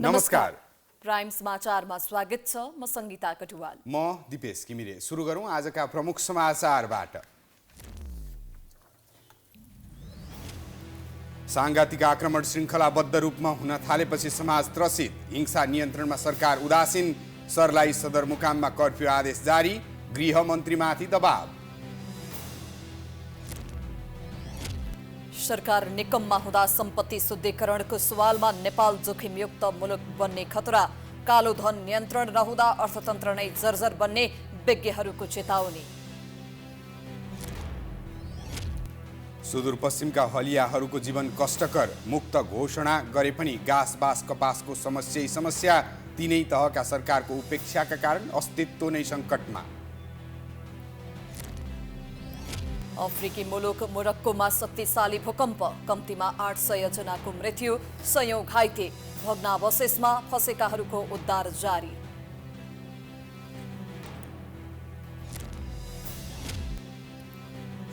नमस्कार। प्राइम समाचारमा स्वागत छ। म संगीता कटुवाल। म दिपेश किमिरे। सुरु गरौँ आजका प्रमुख समाचारबाट। सांघातिक आक्रमण श्रृङ्खलाबद्ध रूपमा हुन थालेपछि समाज त्रसित, हिंसा नियन्त्रणमा सरकार उदासीन, सर्लाही सदरमुकाममा कर्फ्यू आदेश जारी, गृहमन्त्रीमाथि दबाव। सरकार निकममा हुँदा सम्पत्ति शुद्धिकरणको सवालमा नेपाल जोखिमयुक्त मुलुक बन्ने खतरा, कालो धन नियन्त्रण नहुँदा अर्थतन्त्र नै जर्जर बन्ने विज्ञहरूको चेतावनी। सुदूरपश्चिमका हलियाहरूको जीवन कष्टकर, मुक्त घोषणा गरे पनि घाँस बाँस कपासको समस्या, तीनै तहका सरकारको उपेक्षाका कारण अस्तित्व नै सङ्कटमा। अफ्रिकी मुलुक मोरक्कोमा शक्तिशाली भूकम्प, कम्तीमा 800 जनाको मृत्यु, सयौं घाइते, भग्नावशेषमा फँसेकाहरूको उद्धार जारी।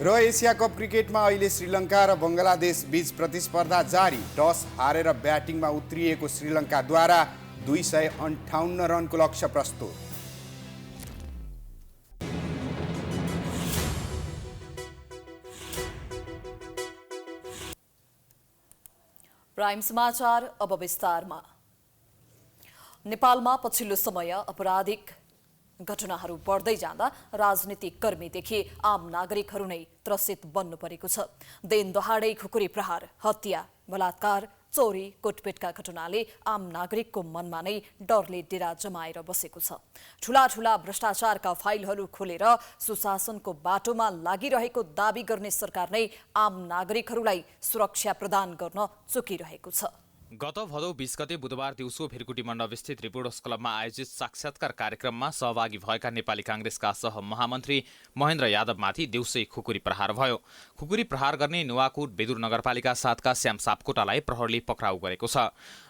र एसिया कप क्रिकेटमा अहिले श्रीलङ्का र बङ्गलादेश बीच प्रतिस्पर्धा जारी। टस हारेर ब्याटिङमा उत्रिएको श्रीलङ्काद्वारा 258 रनको लक्ष्य प्रस्तुत। प्राइम समाचार अब विस्तारमा। नेपालमा पछिल्लो समय आपराधिक घटनाहरू बढ्दै जाँदा राजनीतिक कर्मीदेखि आम नागरिकहरू नै त्रसित बन्नु परेको छ। दिन दहाडै खुकुरी प्रहार, हत्या, बलात्कार, चोरी, कुटपिटका घटनाले आम नागरिकको मनमा नै डरले डेरा जमाएर बसेको छ। ठूला भ्रष्टाचारका फाइलहरू खोलेर सुशासनको बाटोमा लागिरहेको दाबी गर्ने सरकार नै आम नागरिकहरूलाई सुरक्षा प्रदान गर्न चुकिरहेको छ। गत भदौ 20 गते बुधबार दिउँसो भिरकुटी मण्डपस्थित रिपोर्टर्स क्लबमा आयोजित साक्षात्कार कार्यक्रममा सहभागी भएका नेपाली कांग्रेसका सहमहामन्त्री महेन्द्र यादवमाथि दिउँसै खुकुरी प्रहार भयो। खुकुरी प्रहार गर्ने नुवाकोट बेदुर नगरपालिका 7 का श्याम सापकोटालाई प्रहरीले पक्राउ गरेको छ।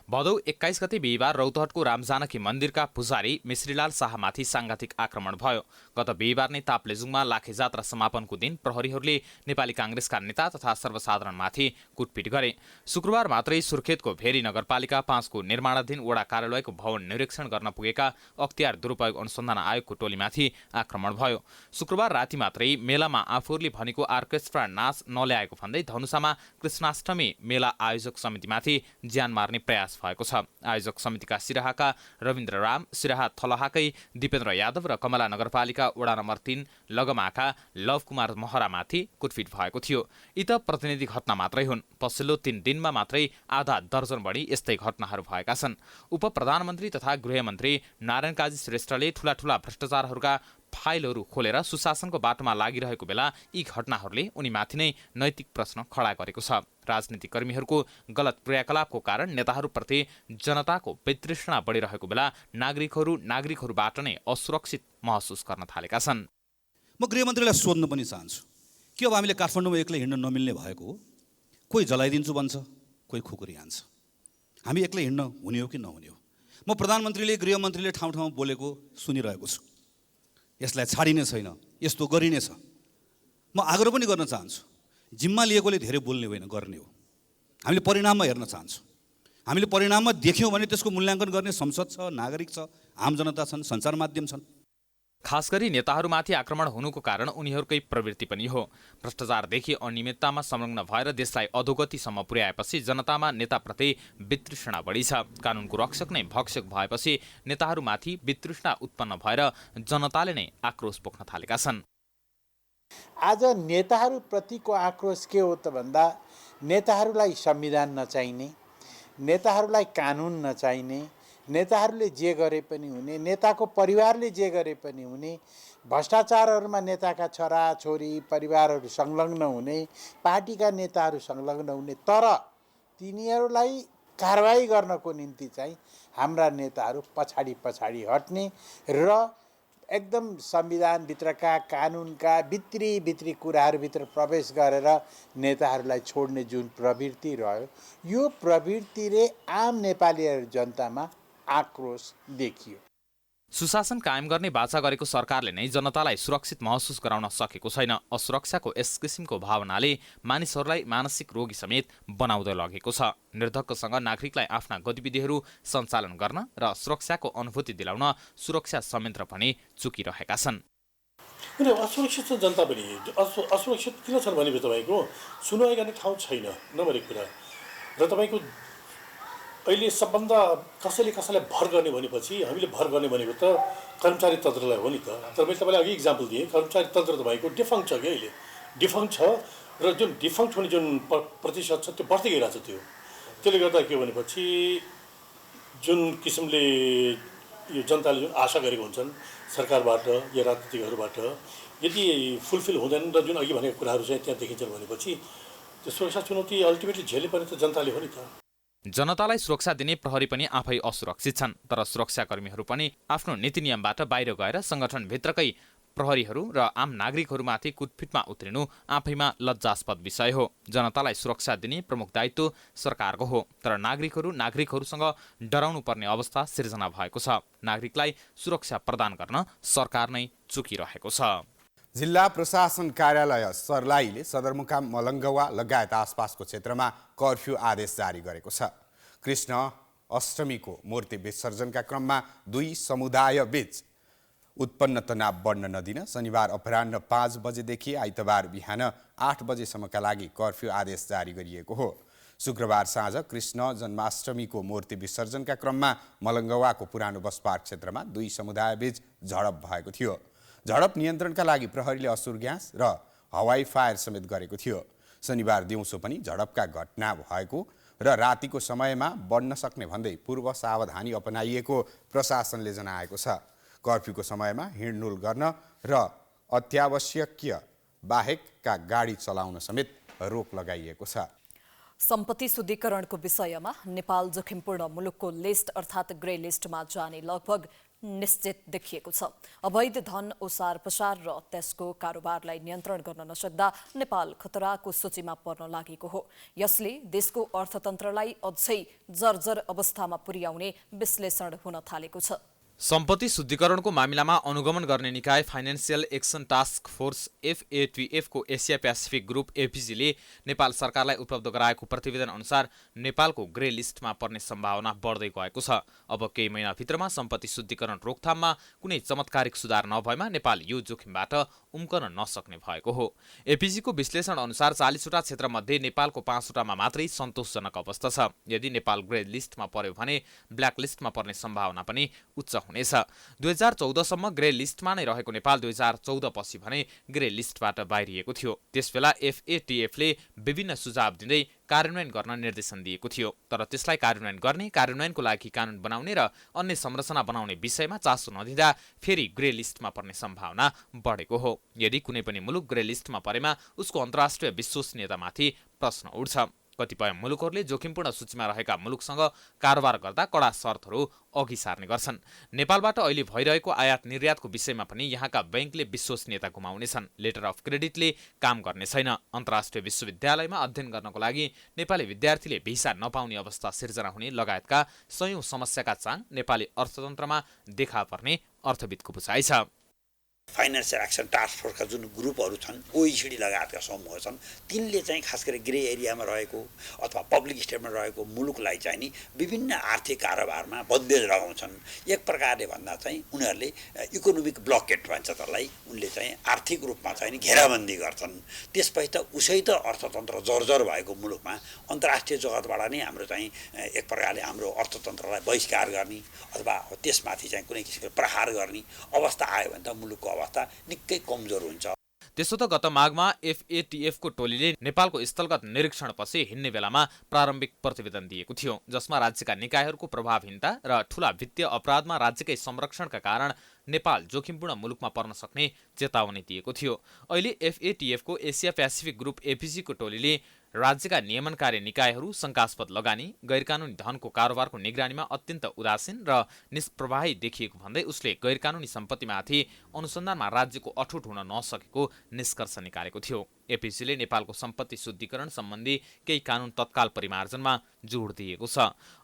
भदौ 21 गते बिहिबार रौतहटको रामजानकी मन्दिरका पुजारी मिश्रीलाल शाहमाथि सांघातिक आक्रमण भयो। गत बिहिबार नै ताप्लेजुङमा लाखे जात्रा समापनको दिन प्रहरीहरूले नेपाली कांग्रेसका नेता तथा सर्वसाधारणमाथि कुटपिट गरे। शुक्रबार मात्रै सुर्खेतको भेरी नगरपालिका 5 को निर्माणाधीन वडा कार्यालयको भवन निरीक्षण गर्न पुगेका अख्तियार दुरुपयोग अनुसन्धान आयोगको टोलीमाथि आक्रमण भयो। शुक्रबार राति मात्रै मेलामा आफूहरूले भनेको अर्केस्ट्रा नाच नल्याएको भन्दै धनुषामा कृष्णाष्टमी मेला आयोजक समितिमाथि ज्यान मार्ने प्रयास भएको छ। आयोजक समितिका सिराहाका रविन्द्र राम, सिराहा थलहाकै दिपेन्द्र यादव र कमला नगरपालिका वडा नम्बर 3 लगमाका लव कुमार महरामाथि कुटपिट भएको थियो। यी त प्रतिनिधि घटना मात्रै हुन्। पछिल्लो 3 दिनमा मात्रै आधा दर्जन बढी यस्तै घटनाहरू भएका छन्। उपप्रधानमन्त्री तथा गृहमन्त्री नारायण काजी श्रेष्ठले ठूला भ्रष्टाचारहरूका फाइलहरू खोलेर सुशासनको बाटोमा लागिरहेको बेला यी घटनाहरूले उनीमाथि नै नैतिक प्रश्न खडा गरेको छ। राजनीतिक कर्मीहरूको गलत क्रियाकलापको कारण नेताहरूप्रति जनताको वितृष्णा बढिरहेको बेला नागरिकहरूबाट नै असुरक्षित महसुस गर्न थालेका छन्। म गृहमन्त्रीलाई सोध्न पनि चाहन्छु कि अब हामीले काठमाडौँमा एक्लै हिँड्न नमिल्ने भएको हो? कोही जलाइदिन्छु भन्छ, कोही खुकुरी हान्छ। हामी एक्लै हिँड्न हुने हो कि नहुने हो? म प्रधानमन्त्रीले गृहमन्त्रीले ठाउँ ठाउँमा बोलेको सुनिरहेको छु। यसलाई छाडिने छैन, यस्तो गरिनेछ। म आग्रह पनि गर्न चाहन्छु, जिम्मा लिएकोले धेरै बोल्ने होइन, गर्ने हो। हामीले परिणाममा हेर्न चाहन्छौँ। हामीले परिणाममा देख्यौँ भने त्यसको मूल्याङ्कन गर्ने संसद छ, नागरिक छ, आम जनता छन्, सञ्चार माध्यम छन्। खास गरी नेताहरूमाथि आक्रमण हुनुको कारण उनीहरूकै प्रवृत्ति पनि हो। भ्रष्टाचारदेखि अनियमिततामा संलग्न भएर देशलाई अधोगतिसम्म पुर्याएपछि जनतामा नेताप्रति वितृष्णा बढी छ। कानुनको रक्षक नै भक्षक भएपछि नेताहरूमाथि वितृष्णा उत्पन्न भएर जनताले नै आक्रोश पोख्न थालेका छन्। आज नेताहरूप्रतिको आक्रोश के हो त भन्दा नेताहरूलाई संविधान नचाहिने, नेताहरूलाई कानुन नचाहिने, नेताहरूले जे गरे पनि हुने, नेताको परिवारले जे गरे पनि हुने, भ्रष्टाचारहरूमा नेताका छोरा छोरी परिवारहरू संलग्न हुने, पार्टीका नेताहरू संलग्न हुने, तर तिनीहरूलाई कारबाही गर्नको निम्ति चाहिँ हाम्रा नेताहरू पछाडि हट्ने र एकदम संविधानभित्रका कानुनका भित्री कुराहरूभित्र प्रवेश गरेर नेताहरूलाई छोड्ने जुन प्रवृत्ति रह्यो, यो प्रवृत्तिले आम नेपालीहरू जनतामा आक्रोश देखियो। सुशासन कायम गर्ने बाचा गरेको सरकारले नै जनतालाई सुरक्षित महसुस गराउन सकेको छैन। असुरक्षाको यस किसिमको भावनाले मानिसहरूलाई मानसिक रोगी समेत बनाउँदै लगेको छ। निर्धक्कसँग नागरिकलाई आफ्ना गतिविधिहरू सञ्चालन गर्न र सुरक्षाको अनुभूति दिलाउन सुरक्षा संयन्त्र पनि चुकिरहेका छन्। किन असुरक्षित छ जनता पनि? असुरक्षित किन छन् भनेपछि तपाईँको सुनवाई गर्ने ठाउँ छैन नभनेको कुरा र तपाईँको अहिले सबभन्दा कसैलाई भर गर्ने भनेपछि हामीले भर गर्ने भनेको त कर्मचारी तन्त्रलाई हो नि त। तर मैले तपाईँलाई अघि इक्जाम्पल दिएँ, कर्मचारी तन्त्र तपाईँको डिफङ्क्ट छ कि अहिले डिफङ्क्ट छ र जुन डिफङ्क्ट हुने जुन प्रतिशत छ त्यो बढ्दै गइरहेको छ। त्यसले गर्दा के भनेपछि जुन किसिमले यो जनताले जुन आशा गरेको हुन्छन् सरकारबाट या राजनीतिकहरूबाट यदि फुलफिल हुँदैन र जुन अघि भनेको कुराहरू चाहिँ त्यहाँ देखिन्छन् भनेपछि त्यो सुरक्षा चुनौती अल्टिमेटली झेल्ने पर्ने त जनताले हो नि त। जनतालाई सुरक्षा दिने प्रहरी पनि आफै असुरक्षित छन्, तर सुरक्षाकर्मीहरू पनि आफ्नो नीति नियमबाट बाहिर गएर सङ्गठनभित्रकै प्रहरीहरू र आम नागरिकहरूमाथि कुटपिटमा उत्रिनु आफैमा लज्जास्पद विषय हो। जनतालाई सुरक्षा दिने प्रमुख दायित्व सरकारको हो, तर नागरिकहरूसँग डराउनु पर्ने अवस्था सिर्जना भएको छ। नागरिकलाई सुरक्षा प्रदान गर्न सरकार नै चुकिरहेको छ। जिल्ला प्रशासन कार्यालय सर्लाहीले सदरमुकाम मलङ्गवा लगायत आसपासको क्षेत्रमा कर्फ्यू आदेश जारी गरेको छ। कृष्ण अष्टमीको मूर्ति विसर्जनका क्रममा दुई समुदायबीच उत्पन्न तनाव बढ्न नदिन शनिबार अपराह्न 5 बजेदेखि आइतबार बिहान 8 बजेसम्मका लागि कर्फ्यू आदेश जारी गरिएको हो। शुक्रबार साँझ कृष्ण जन्माष्टमीको मूर्ति विसर्जनका क्रममा मलङ्गवाको पुरानो बस पार्क क्षेत्रमा दुई समुदायबीच झडप भएको थियो। झडप नियन्त्रणका लागि प्रहरीले असुर ग्यास र हवाई फायर समेत गरेको थियो। शनिबार दिउँसो पनि झडपका घटना भएको र रातिको समयमा बढ्न सक्ने भन्दै पूर्व सावधानी अपनाइएको प्रशासनले जनाएको छ। कर्फ्यूको समयमा हिँडडुल गर्न र अत्यावश्यकीय बाहेकका गाडी चलाउन समेत रोक लगाइएको छ। सम्पत्ति शुद्धिकरणको विषयमा नेपाल जोखिमपूर्ण मुलुकको लिस्ट अर्थात् ग्रे लिस्टमा जाने लगभग निश्चित देखिएको छ। अवैध धन ओसार पसार र त्यसको कारोबारलाई नियन्त्रण गर्न नसक्दा नेपाल खतराको सूचीमा पर्न लागेको हो। यसले देशको अर्थतन्त्रलाई अझै जर्जर अवस्थामा पुर्याउने विश्लेषण हुन थालेको छ। सम्पत्ति शुद्धिकरणको मामिलामा अनुगमन गर्ने निकाय financial action task force FATF को एसिया पेसिफिक ग्रुप APG ले नेपाल सरकारलाई उपलब्ध गराएको प्रतिवेदन अनुसार नेपालको ग्रे लिस्टमा पर्ने सम्भावना बढ्दै गएको छ। अब केही महिनाभित्रमा सम्पत्ति शुद्धिकरण रोकथाममा कुनै चमत्कारिक सुधार नभएमा नेपाल यो जोखिमबाट उम्कन नसक्ने भएको हो। APG को विश्लेषण अनुसार 40वटा क्षेत्रमध्ये नेपालको 5वटामा मात्रै सन्तोषजनक अवस्था छ। यदि नेपाल ग्रे लिस्टमा पर्यो भने ब्ल्याक लिस्टमा पर्ने सम्भावना पनि उच्च हुनेछ। 2014 सम्म ग्रे लिस्टमा नै रहेको नेपाल 2014 पछि भने ग्रे लिस्टबाट बाहिरिएको थियो। त्यसबेला FATF ले विभिन्न सुझाव दिँदै कार्यान्वयन गर्न निर्देशन दिएको थियो, तर त्यसलाई कार्यान्वयन गर्ने, कार्यान्वयनको लागि कानुन बनाउने र अन्य संरचना बनाउने विषयमा चासो नदिँदा फेरि ग्रे लिस्टमा पर्ने सम्भावना बढेको हो। यदि कुनै पनि मुलुक ग्रे लिस्टमा परेमा उसको अन्तर्राष्ट्रिय विश्वसनीयतामाथि प्रश्न उठ्छ। कतिपय मुलुकहरूले जोखिमपूर्ण सूचीमा रहेका मुलुकसँग कारोबार गर्दा कडा शर्तहरू अघि सार्ने गर्छन्। नेपालबाट अहिले भइरहेको आयात निर्यातको विषयमा पनि यहाँका बैंकले विश्वसनीयता गुमाउनेछन्। लेटर अफ क्रेडिटले काम गर्ने छैन। अन्तर्राष्ट्रिय विश्वविद्यालयमा अध्ययन गर्नको लागि नेपाली विद्यार्थीले भिसा नपाउने अवस्था सिर्जना हुने लगायतका सयौं समस्याका चाङ नेपाली अर्थतन्त्रमा देखा पर्ने अर्थविदको बुझाइ छ। फाइनेन्सियल एक्सन टास्क फोर्सका जुन ग्रुपहरू छन्, OECD लगायतका समूह छन्, तिनले चाहिँ खास गरी ग्रे एरियामा रहेको अथवा पब्लिक स्टेटमा रहेको मुलुकलाई चाहिँ नि विभिन्न आर्थिक कारोबारमा बन्देज लगाउँछन्। एक प्रकारले भन्दा चाहिँ उनीहरूले इकोनोमिक ब्लकेट भन्छ त्यसलाई, उनले चाहिँ आर्थिक रूपमा चाहिँ नि घेराबन्दी गर्छन्। त्यसपछि त उसै त अर्थतन्त्र जर्जर भएको मुलुकमा अन्तर्राष्ट्रिय जगतबाट नै हाम्रो चाहिँ एक प्रकारले हाम्रो अर्थतन्त्रलाई बहिष्कार गर्ने अथवा त्यसमाथि चाहिँ कुनै किसिमको प्रहार गर्ने अवस्था आयो भने त मुलुकको अवस्था निकै कमजोर हुन्छ। त्यसो त गत माघमा FATF को टोलीले नेपालको स्थलगत निरीक्षणपछि हिँड्ने बेलामा प्रारम्भिक प्रतिवेदन दिएको थियो, जसमा राज्यका निकायहरूको प्रभावहीनता र ठूला वित्तीय अपराधमा राज्यकै संरक्षणका कारण नेपाल जोखिमपूर्ण मुलुकमा पर्न सक्ने चेतावनी दिएको थियो। अहिले FATF को एसिया पेसिफिक ग्रुप APG को टोलीले राज्यका नियमनकारी निकायहरू शंकास्पद लगानी, गैरकानूनी धनको कारोबारको निगरानीमा अत्यन्त उदासीन र निष्प्रभावी देखिएको भन्दै उसले गैरकानूनी सम्पत्तिमाथि अनुसन्धानमा राज्यको अठोट हुन नसकेको निष्कर्ष निकालेको थियो। एपिसीले नेपालको सम्पत्ति शुद्धिकरण सम्बन्धी केही कानुन तत्काल परिमार्जनमा जोड दिएको छ।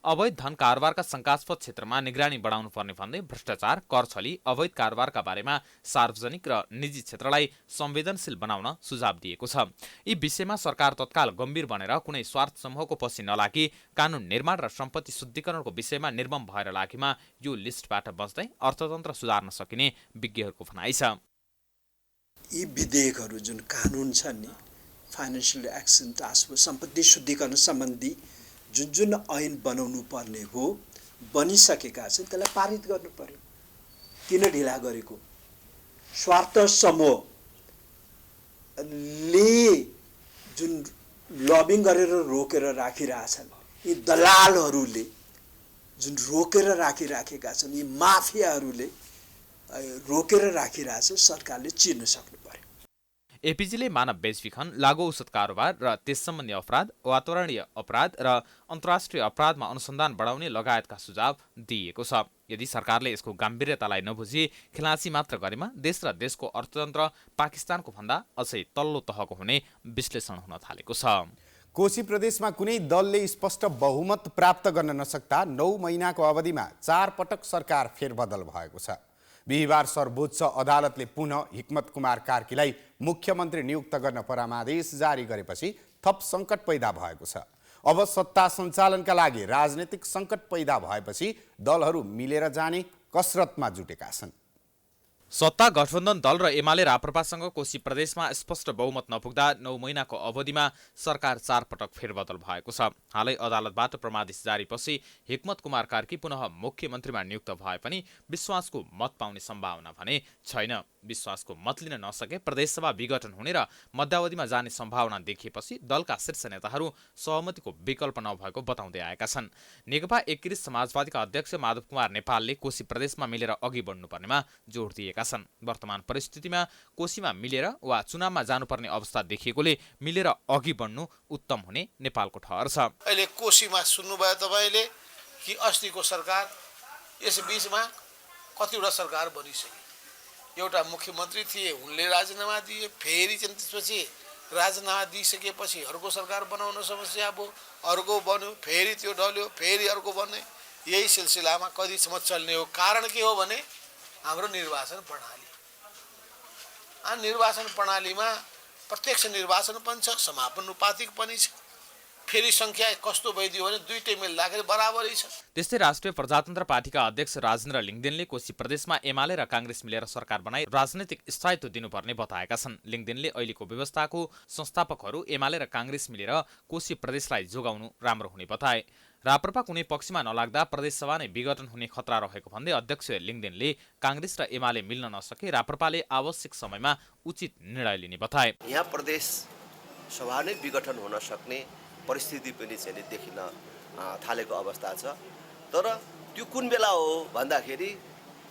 अवैध धन कारोबारका शङ्कास्पद क्षेत्रमा निगरानी बढाउनु पर्ने भन्दै भ्रष्टाचार, कर छली, अवैध कारोबारका बारेमा सार्वजनिक र निजी क्षेत्रलाई संवेदनशील बनाउन सुझाव दिएको छ। यी विषयमा सरकार तत्काल गम्भीर बनेर कुनै स्वार्थ समूहको पछि नलागी कानुन निर्माण र सम्पत्ति शुद्धिकरणको विषयमा निर्मम भएर लागेमा यो लिस्टबाट बच्दै अर्थतन्त्र सुधार्न सकिने विज्ञहरूको भनाइ छ। यी विधेयकहरू जुन कानुन छन् नि, फाइनेन्सियल एक्सन टास्क फोर्स सम्पत्ति शुद्धिकरण सम्बन्धी जुन जुन ऐन बनाउनु पर्ने हो बनिसकेका छन्, त्यसलाई पारित गर्नु पर्यो। किन ढिला गरेको? स्वार्थ समूहले जुन लबिङ गरेर रोकेर राखिरहेछन्, यी दलालहरूले जुन रोकेर राखिराखेका छन्, यी माफियाहरूले रोकेर राखिरहेछ, सरकारले चिर्न सक्नु पर्यो। एपिजीले मानव बेचबिखन, लागु औषध कारोबार र त्यस सम्बन्धी अपराध, वातावरणीय अपराध र अन्तर्राष्ट्रिय अपराधमा अनुसन्धान बढाउने लगायतका सुझाव दिएको छ। यदि सरकारले यसको गाम्भीर्यतालाई नबुझी खिलाँची मात्र गरेमा देश र देशको अर्थतन्त्र पाकिस्तानको भन्दा अझै तल्लो तहको हुने विश्लेषण हुन थालेको छ। कोशी प्रदेशमा कुनै दलले स्पष्ट बहुमत प्राप्त गर्न नसक्दा 9 महिनाको अवधिमा 4 पटक सरकार फेरबदल भएको छ। बिहिबार सर्वोच्च अदालतले पुनः हिक्मत कुमार कार्कीलाई मुख्यमन्त्री नियुक्त गर्न परामर्श जारी गरेपछि थप सङ्कट पैदा भएको छ। अब सत्ता सञ्चालनका लागि राजनीतिक सङ्कट पैदा भएपछि दलहरू मिलेर जाने कसरतमा जुटेका छन्। सत्ता गठबन्धन दल र एमाले राप्रपासँग कोशी प्रदेशमा स्पष्ट बहुमत नपुग्दा 9 महिनाको अवधिमा सरकार 4 पटक फेरबदल भएको छ। हालै अदालतबाट प्रमादेश जारीपछि हिक्मत कुमार कार्की पुनः मुख्यमन्त्रीमा नियुक्त भए पनि विश्वासको मत पाउने सम्भावना भने छैन। विश्वासको मत लिन नसके प्रदेशसभा विघटन हुने र मध्यावधिमा जाने सम्भावना देखिएपछि दलका शीर्ष नेताहरू सहमतिको विकल्प नभएको बताउँदै आएका छन्। नेकपा एकीकृत समाजवादीका अध्यक्ष माधव कुमार नेपालले कोशी प्रदेशमा मिलेर अघि बढ्नुपर्नेमा जोड दिएका छन्। वर्तमान परिस्थितिमा कोशीमा मिलेर वा चुनावमा जानुपर्ने अवस्था देखिएकोले मिलेर अघि बढ्नु उत्तम हुने नेपालको ठहर छ। अहिले कोशीमा सुन्नुभयो तपाईँले कि अस्तिको सरकार, यस बीचमा कतिवटा सरकार बनिसके। एउटा मुख्यमन्त्री थिए, उनले राजीनामा दिए, फेरि त्यसपछि राजीनामा दिइसकेपछि अर्को सरकार बनाउन समस्या भयो, अर्को बन्यो, फेरि त्यो ढल्यो, फेरि अर्को बन्ने, यही सिलसिलामा कतिसम्म चल्ने हो। कारण के हो भने हाम्रो निर्वाचन प्रणाली। निर्वाचन प्रणालीमा प्रत्यक्ष निर्वाचन पनि छ, समानुपातिक पनि छ। फेरि सङ्ख्या कस्तो भइदियो भने दुईटै मिल्दाखेरि बराबरै छ। त्यस्तै राष्ट्रिय प्रजातन्त्र पार्टीका अध्यक्ष राजेन्द्र लिङदेनले कोशी प्रदेशमा एमाले र काङ्ग्रेस मिलेर सरकार बनाई राजनैतिक स्थायित्व दिनुपर्ने बताएका छन्। लिङदेनले अहिलेको व्यवस्थाको संस्थापकहरू एमाले र काङ्ग्रेस मिलेर कोशी प्रदेशलाई जोगाउनु राम्रो हुने बताए। राप्रपा कुनै पक्षमा नलाग्दा प्रदेशसभा नै विघटन हुने खतरा रहेको भन्दै अध्यक्ष लिङदेनले काङ्ग्रेस र एमाले मिल्न नसके राप्रपाले आवश्यक समयमा उचित निर्णय लिने बताए। यहाँ प्रदेश सभा नै विघटन हुन सक्ने परिस्थिति पनि चाहिँ देखिन थालेको अवस्था छ। तर त्यो कुन बेला हो भन्दाखेरि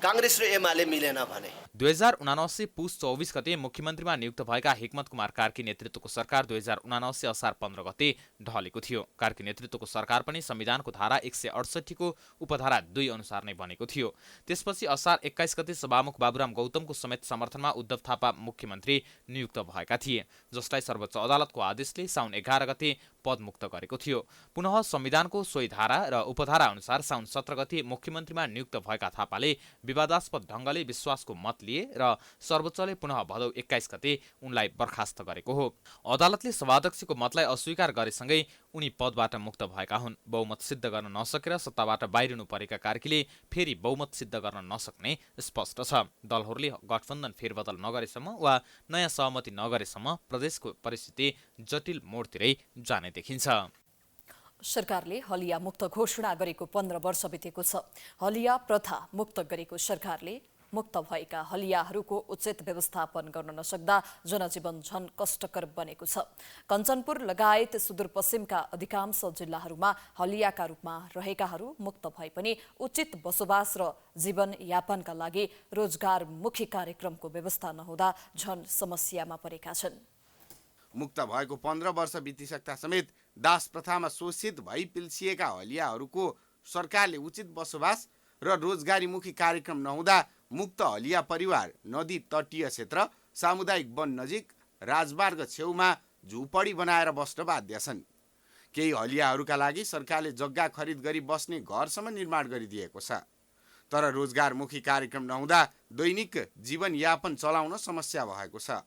काङ्ग्रेस र एमाले मिलेन भने 2079 पुस 24 गते मुख्यमन्त्रीमा नियुक्त भएका हिक्मत कुमार कार्की नेतृत्वको सरकार 2079 असार 15 गते ढलेको थियो। कार्की नेतृत्वको सरकार पनि संविधानको धारा 168 को उपधारा 2 अनुसार नै बनेको थियो। त्यसपछि असार 21 गते सभामुख बाबुराम गौतमको समेत समर्थनमा उद्धव थापा मुख्यमन्त्री नियुक्त भएका थिए, जसलाई सर्वोच्च अदालतको आदेशले साउन 11 गते पदमुक्त गरेको थियो। पुनः संविधानको सोही धारा र उपधारा अनुसार साउन 17 गते मुख्यमन्त्रीमा नियुक्त भएका थापाले विवादास्पद ढङ्गले विश्वासको मत लिए र सर्वोच्चले पुनः भदौ 21 गते उनलाई बर्खास्त गरेको हो। अदालतले सभाध्यक्षको मतलाई अस्वीकार गरेसँगै उनी पदबाट मुक्त भएका हुन्। बहुमत सिद्ध गर्न नसकेर सत्ताबाट बाहिरिनु परेका कार्कीले फेरि बहुमत सिद्ध गर्न नसक्ने स्पष्ट छ। दलहरूले गठबन्धन फेरबदल नगरेसम्म वा नयाँ सहमति नगरेसम्म प्रदेशको परिस्थिति जटिल मोडतिरै जाने देखिन्छ। सरकारले हलिया मुक्त घोषणा गरेको 15 वर्ष बितेको छ। हलिया प्रथा मुक्त गरेको सरकारले मुक्त भएका हलियाहरूको उचित व्यवस्थापन गर्न नसक्दा जनजीवन झन कष्टकर बनेको छ। कञ्चनपुर लगायत सुदूरपश्चिमका अधिकांश जिल्लाहरूमा हलियाका रूपमा रहेकाहरू मुक्त भए पनि उचित बसोबास र जीवनयापनका लागि रोजगारमुखी कार्यक्रमको व्यवस्था नहुँदा झन समस्यामा परेका छन्। मुक्त भएको 15 वर्ष बितिसक्दा समेत दास प्रथामा शोषित भई पिल्सिएका हलियाहरूको सरकारले उचित बसोबास र रोजगारीमुखी कार्यक्रम नहुँदा मुक्त हलिया परिवार नदी तटीय क्षेत्र, सामुदायिक वन नजिक राजमार्ग छेउमा झुपडी बनाएर बस्न बाध्य छन्। केही हलियाहरूका लागि सरकारले जग्गा खरिद गरी बस्ने घरसम्म निर्माण गरिदिएको छ। तर रोजगारमुखी कार्यक्रम नहुँदा दैनिक जीवनयापन चलाउन समस्या भएको छ।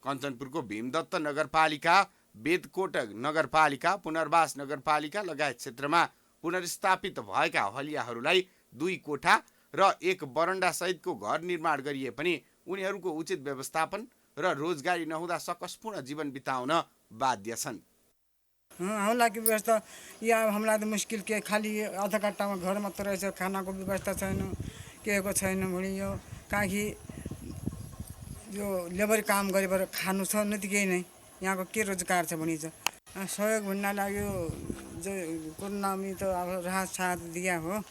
कञ्चनपुरको भीमदत्त नगरपालिका, बेदकोट नगरपालिका, पुनर्वास नगरपालिका लगायत क्षेत्रमा पुनर्स्थापित भएका हलियाहरूलाई 2 कोठा र 1 बरन्डा सहितको घर निर्माण गरिए पनि उनीहरूको उचित व्यवस्थापन र रोजगारी नहुँदा सकसपूर्ण जीवन बिताउन बाध्य छन्। हमला की व्यवस्था या हमला तो मुश्किल के खाली आधा कट्टा में घर मात्र रहेछ, खाना को व्यवस्था छैन, के को छैन भनी यो काकी यो लेबर काम गरेर खानु छ न त केही नै, यहाँको के रोजगार छ भनी छ। सहयोग भन्न लाग्यो जो कोरोनामी त अब राहत साथ दिया हो,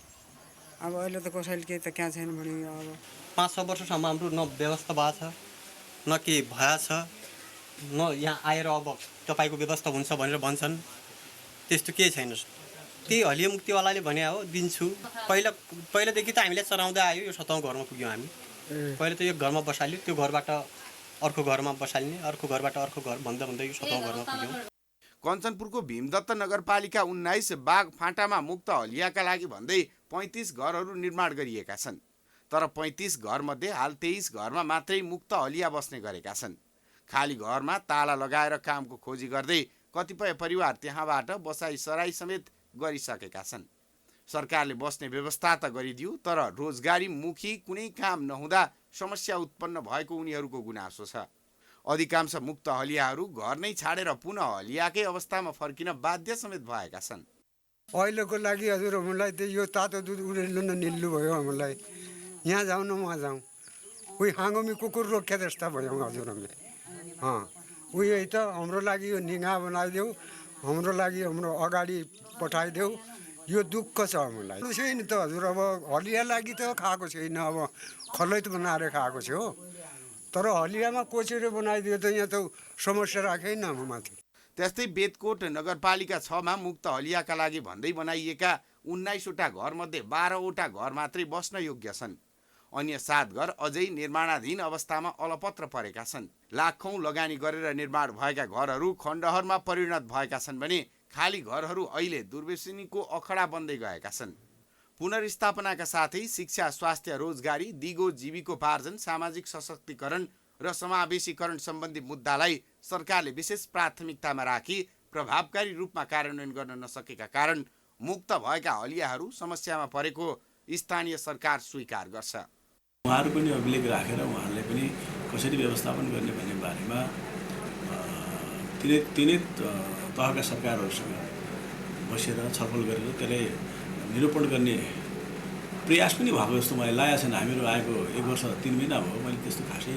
अब अहिले त कसैले के त क्या छैन भनी अब 5-6 वर्षसम्म हाम्रो न व्यवस्था भएको छ न के भएछ, न यहाँ आएर अब तपाईँको व्यवस्था हुन्छ भनेर भन्छन्, त्यस्तो केही छैन। त्यही हलिया मुक्तिवालाले भने हो दिन्छु। पहिलादेखि त हामीले चलाउँदै आयो, यो 7औं घरमा पुग्यौँ हामी। पहिले त यो घरमा बसाल्यो, त्यो घरबाट अर्को घरमा बसाल्ने, अर्को घरबाट अर्को घर भन्दा भन्दै यो 7औं घरमा पुग्यौँ। कञ्चनपुरको भीमदत्त नगरपालिका 19 बागफाँटामा मुक्त हलियाका लागि भन्दै 35 घरहरू निर्माण गरिएका छन्। तर 35 घरमध्ये हाल 23 घरमा मात्रै मुक्त हलिया बस्ने गरेका छन्। खाली घरमा ताला लगाएर कामको खोजी गर्दै कतिपय परिवार त्यहाँबाट बसाइसराई समेत गरिसकेका छन्। सरकारले बस्ने व्यवस्था त गरिदियो, तर रोजगारीमुखी कुनै काम नहुँदा समस्या उत्पन्न भएको उनीहरूको गुनासो छ। अधिकांश मुक्त हलियाहरू घर नै छाडेर पुनः हलियाकै अवस्थामा फर्किन बाध्य समेत भएका छन्। अहिलेको लागि हजुर हामीलाई त यो तातो दुध उडेल्नु न निल्लु भयो। हामीलाई यहाँ जाउँ न वहाँ जाउँ, उही हाँगोमी कुकुर रोक्या जस्ता भयौँ हजुर हामी। उही त हाम्रो लागि यो निगा बनाइदेऊ, हाम्रो लागि हाम्रो अगाडि पठाइदेऊ, यो दुःख छ हामीलाई। छैन त हजुर, अब हलिया लागि त खाएको छैन, अब खलैत बनाएर खाएको छ हो। तर हलियामा कोचेर बनाइदियो त यहाँ त समस्या राखेन हाम्रो माथि। त्यस्तै बेदकोट नगरपालिका 6मा मुक्त हलियाका लागि भन्दै बनाइएका 19वटा घरमध्ये 12वटा घर मात्रै बस्न योग्य छन्। अन्य 7 घर अझै निर्माणाधीन अवस्थामा अलपत्र परेका छन्। लाखौं लगानी गरेर निर्माण भएका घरहरू खण्डहरमा परिणत भएका छन् भने खाली घरहरू अहिले दुर्व्यसनीको अखडा बन्दै गएका छन्। पुनर्स्थापनाका साथै शिक्षा, स्वास्थ्य, रोजगारी, दिगो जीविकोपार्जन, सामाजिक सशक्तिकरण र समावेशीकरण सम्बन्धी मुद्दालाई सरकारले विशेष प्राथमिकतामा राखी प्रभावकारी रूपमा कार्यान्वयन गर्न नसकेका कारण मुक्त भएका हलियाहरू समस्यामा परेको स्थानीय सरकार स्वीकार गर्छ। उहाँहरू पनि अभिलेख राखेर उहाँहरूलाई पनि कसरी व्यवस्थापन गर्ने भन्ने बारेमा तिनै तहका सरकारहरूसँग बसेर छलफल गरेर त्यसलाई निरूपण गर्ने प्रयास पनि भएको जस्तो मलाई लागेको छैन। हामीहरू आएको 1 वर्ष 3 महिना भयो, मैले त्यस्तो खासै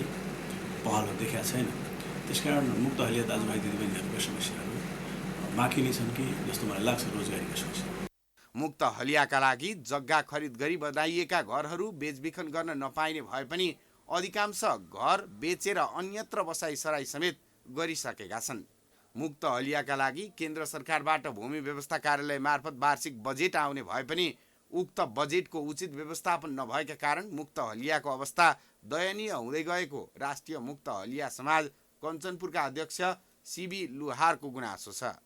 पहलहरू देखाएको छैन। त्यसकारण मुक्त हलिया दाजुभाइ दिदीबहिनीहरूको समस्याहरू बाँकी नै छन् कि जस्तो मलाई लाग्छ। रोजगारीको समस्या, मुक्त हलियाका लागि जग्गा खरिद गरी बनाइएका घरहरू बेचबिखन गर्न नपाइने भए पनि अधिकांश घर बेचेर अन्यत्र बसाइसराई समेत गरिसकेका छन्। मुक्त हलियाका लागि केन्द्र सरकारबाट भूमि व्यवस्था कार्यालय मार्फत वार्षिक बजेट आउने भए पनि उक्त बजेटको उचित व्यवस्थापन नभएका कारण मुक्त हलियाको अवस्था दयनीय हुँदै गएको राष्ट्रिय मुक्त हलिया समाज कञ्चनपुरका अध्यक्ष सीबी लुहारको गुनासो छ।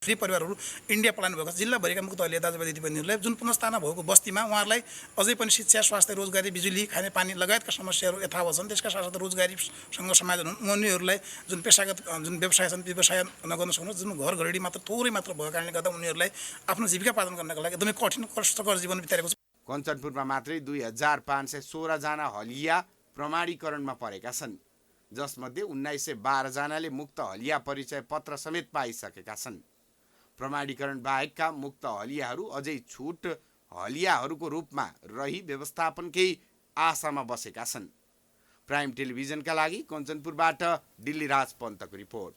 फ्री परिवारहरू इन्डिया पलायन भएको जिल्लाभरिका मुक्त हलिया दाजुभाइ दिदीबहिनीहरूलाई जुन पुनर्स्थापना भएको बस्तीमा उहाँहरूलाई अझै पनि शिक्षा, स्वास्थ्य, रोजगारी, बिजुली, खाने पानी लगायतका समस्याहरू यथावत छन्। त्यसका साथसाथै रोजगारीसँग समाधान हुन्। उनीहरूलाई जुन पेसागत जुन व्यवसाय छन्, व्यवसाय नगर्न सक्नु, जुन घर घरेडी मात्र थोरै मात्र भएको कारणले गर्दा उनीहरूलाई आफ्नो जीविका पालन गर्नका लागि एकदमै कठिन कष्टकर जीवन बिताएको छ। कञ्चनपुरमा मात्रै 2516 जना हलिया प्रमाणीकरणमा परेका छन्, जसमध्ये 1912 जनाले मुक्त हलिया परिचय पत्र समेत पाइसकेका छन्। प्रमाणीकरण बाहेकका मुक्त हलियाहरू अझै छुट हलियाहरूको रूपमा रही व्यवस्थापनकै आशामा बसेका छन्। प्राइम टेलिभिजनका लागि कञ्चनपुरबाट दिल्लीराज पन्तको रिपोर्ट।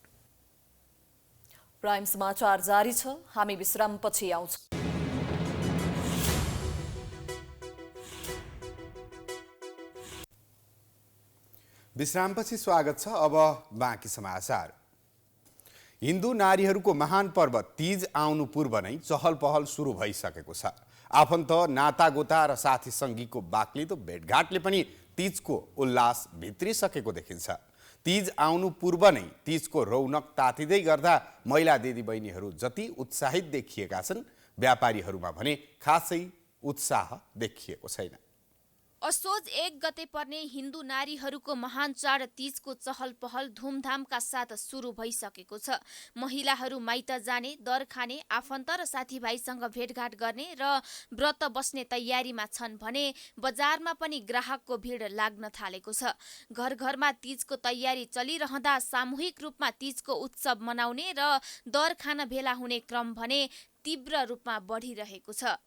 प्राइम समाचार जारी छ, हामी विश्रामपछि आउँछौँ। विश्रामपछि स्वागत छ। अब बाँकी समाचार। हिन्दू नारीहरूको महान पर्व तीज आउनु पूर्व नै चहल पहल सुरु भइसकेको छ। आफन्त, नातागोता र साथी सङ्गीको बाक्लिदो भेटघाटले पनि तीजको उल्लास भित्रिसकेको देखिन्छ। तीज आउनु पूर्व नै तीजको रौनक तातिँदै गर्दा महिला दिदीबहिनीहरू जति उत्साहित देखिएका छन्, व्यापारीहरूमा भने खासै उत्साह देखिएको छैन। असोज 1 गते पर्ने हिन्दू नारीहरूको महान चाड तीजको चहल पहल धुमधामका साथ सुरु भइसकेको छ। महिलाहरू माइत जाने, दर खाने, आफन्त र साथीभाइसँग भेटघाट गर्ने र व्रत बस्ने तयारीमा छन् भने बजारमा पनि ग्राहकको भिड लाग्न थालेको छ। घर घरमा तीजको तयारी चलिरहँदा सामूहिक रूपमा तीजको उत्सव मनाउने र दर खान भेला हुने क्रम भने तीव्र रूपमा बढिरहेको छ।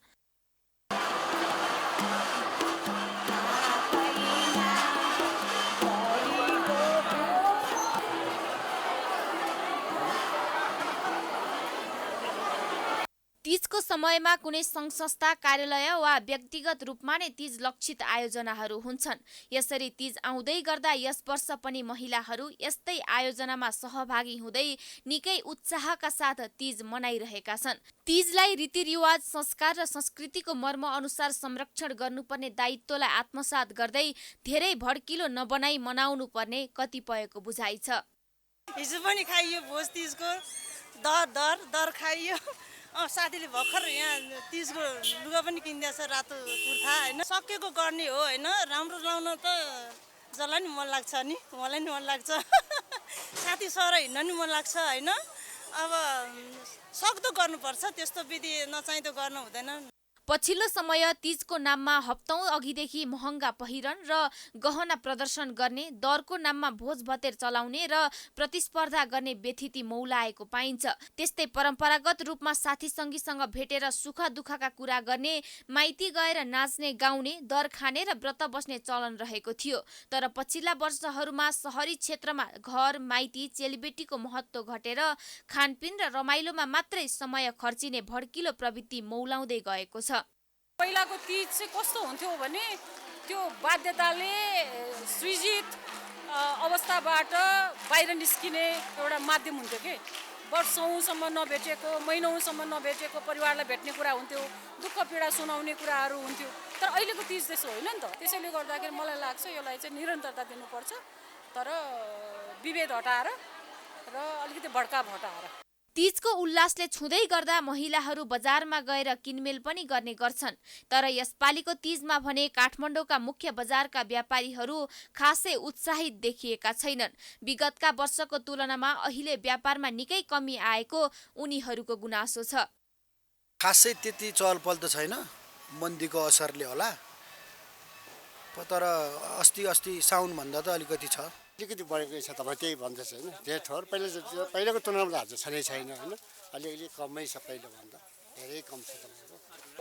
तीजको समयमा कुनै सङ्घ संस्था, कार्यालय वा व्यक्तिगत रूपमा नै तीज लक्षित आयोजनाहरू हुन्छन्। यसरी तीज आउँदै गर्दा यस वर्ष पनि महिलाहरू यस्तै आयोजनामा सहभागी हुँदै निकै उत्साहका साथ तीज मनाइरहेका छन्। तीजलाई रीतिरिवाज, संस्कार र संस्कृतिको मर्म अनुसार संरक्षण गर्नुपर्ने दायित्वलाई आत्मसात गर्दै धेरै भड्किलो नबनाई मनाउनु पर्ने कतिपयको बुझाइ छ। हिजो पनि खाइयो भोज तीजको, दर खाइयो। साथीले भर्खर यहाँ तीजको लुगा पनि किनिदिएछ, रातो कुर्ता होइन। सकेको गर्ने हो होइन, राम्रो लाउन त जसलाई नि मन लाग्छ नि, मलाई नि मन लाग्छ, साथी सर हिँड्न नि मन लाग्छ होइन। अब सक्दो गर्नुपर्छ, त्यस्तो विधि नचाहिँदो गर्न हुँदैन। पछिल्लो समय तीजको नाममा हप्तौं अघिदेखि महँगा पहिरन र गहना प्रदर्शन गर्ने, दरको नाममा भोज भतेर चलाउने र प्रतिस्पर्धा गर्ने व्यथिति मौलाएको पाइन्छ। त्यस्तै परम्परागत रूपमा साथी सङ्गीसँग भेटेर सुख दुःखका कुरा गर्ने, माइती गएर नाच्ने, गाउने, दर खाने र व्रत बस्ने चलन रहेको थियो। तर पछिल्ला वर्षहरूमा सहरी क्षेत्रमा घर, माइती, चेलीबेटीको महत्त्व घटेर खानपिन र रमाइलोमा मात्रै समय खर्चिने भड्किलो प्रवृत्ति मौलाउँदै गएको छ। पहिलाको तीज चाहिँ कस्तो हुन्थ्यो भने त्यो बाध्यताले सृजित अवस्थाबाट बाहिर निस्किने एउटा माध्यम हुन्थ्यो कि वर्षौँसम्म नभेटेको, महिनौँसम्म नभेटेको परिवारलाई भेट्ने कुरा हुन्थ्यो, दुःख पीडा सुनाउने कुराहरू हुन्थ्यो। तर अहिलेको तीज त्यसो होइन नि त। त्यसैले गर्दाखेरि मलाई लाग्छ यसलाई चाहिँ निरन्तरता दिनुपर्छ, तर विभेद हटाएर र अलिकति भड्काव हटाएर। तीजको उल्लासले छुँदै गर्दा महिलाहरू बजारमा गएर किनमेल पनि गर्ने गर्छन्। तर यसपालिको तीजमा भने काठमाडौँका मुख्य बजारका व्यापारीहरू खासै उत्साहित देखिएका छैनन्। विगतका वर्षको तुलनामा अहिले व्यापारमा निकै कमी आएको उनीहरूको गुनासो छ। खासै त्यति चहलपहल त छैन, मन्दीको असरले होला। तर अस्ति साउनभन्दा त अलिकति छ, अलिकति बढेको छ। तपाईँ त्यही भन्दैछ होइन, धेरै ठोर पहिलाको तुलनामा आज छँदै छैन होइन, अलिअलि कमै छ, पहिलाभन्दा धेरै कम छ।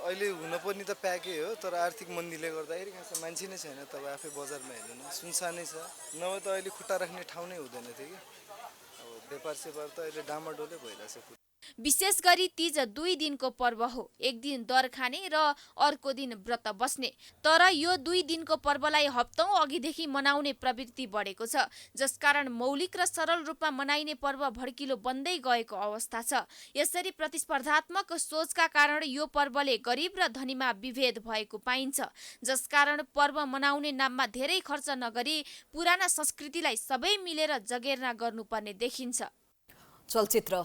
अहिले हुन पनि त प्याकै हो, तर आर्थिक मन्दीले गर्दाखेरि खास मान्छे नै छैन। तपाईँ आफै बजारमा हेर्नु न, सुनसानै छ। नभए त अहिले खुट्टा राख्ने ठाउँ नै हुँदैन थियो कि। अब व्यापार सेपार त अहिले डामाडोलै भइरहेछ। विशेष गरी तीज 2 दिनको पर्व हो। एक दिन दर खाने र अर्को दिन व्रत बस्ने। तर यो 2 दिनको पर्वलाई हप्तौं अघिदेखि मनाउने प्रवृत्ति बढेको छ, जसकारण मौलिक र सरल रूपमा मनाइने पर्व भड्किलो बन्दै गएको अवस्था छ। यसरी प्रतिस्पर्धात्मक सोचका कारण यो पर्वले गरिब र धनीमा विभेद भएको पाइन्छ, जसकारण पर्व मनाउने नाममा धेरै खर्च नगरी पुराना संस्कृतिलाई सबै मिलेर जगेर्ना गर्नुपर्ने देखिन्छ। चलचित्र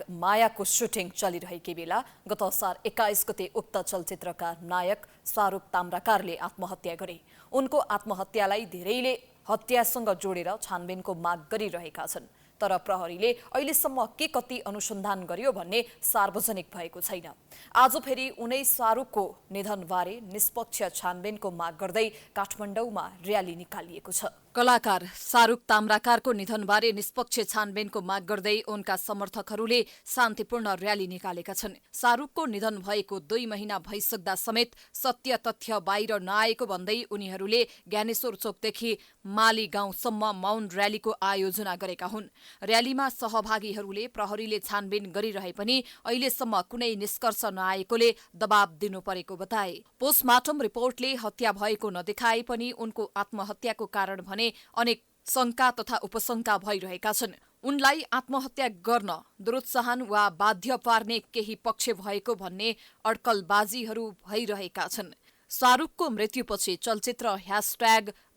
#मायाको सुटिङ चलिरहेकै बेला गत असार 21 गते उक्त चलचित्रका नायक शाहरुख ताम्राकारले आत्महत्या गरे। उनको आत्महत्यालाई धेरैले हत्यासँग जोडेर छानबिनको माग गरिरहेका छन्। तर प्रहरीले अहिलेसम्म के कति अनुसन्धान गर्यो भन्ने सार्वजनिक भएको छैन। आज फेरि उनै शाहरुखको निधनबारे निष्पक्ष छानबिनको माग गर्दै काठमाडौँमा र्याली निकालिएको छ। कलाकार शाहरुख ताम्राकारको निधनबारे निष्पक्ष छानबिनको माग गर्दै उनका समर्थकहरूले शान्तिपूर्ण र्याली निकालेका छन्। शाहरुखको निधन भएको 2 महिना भइसक्दा समेत सत्य तथ्य बाहिर नआएको भन्दै उनीहरूले ज्ञानेश्वर चोकदेखि माली गाउँसम्म मौन र्यालीको आयोजना गरेका हुन्। र्यालीमा सहभागीहरूले प्रहरीले छानबिन गरिरहे पनि अहिलेसम्म कुनै निष्कर्ष नआएकोले दबाब दिनु परेको बताए। पोस्टमार्टम रिपोर्टले हत्या भएको नदेखाए पनि उनको आत्महत्याको कारण भने अनेक शंका तथा उपशंका भइरहेका छन्। उनलाई आत्महत्या गर्न दुरोत्साहन वा बाध्य पार्ने केही पक्ष भएको भन्ने अड्कलबाजीहरू भइरहेका छन्। शाहरुखको मृत्युपछि चलचित्र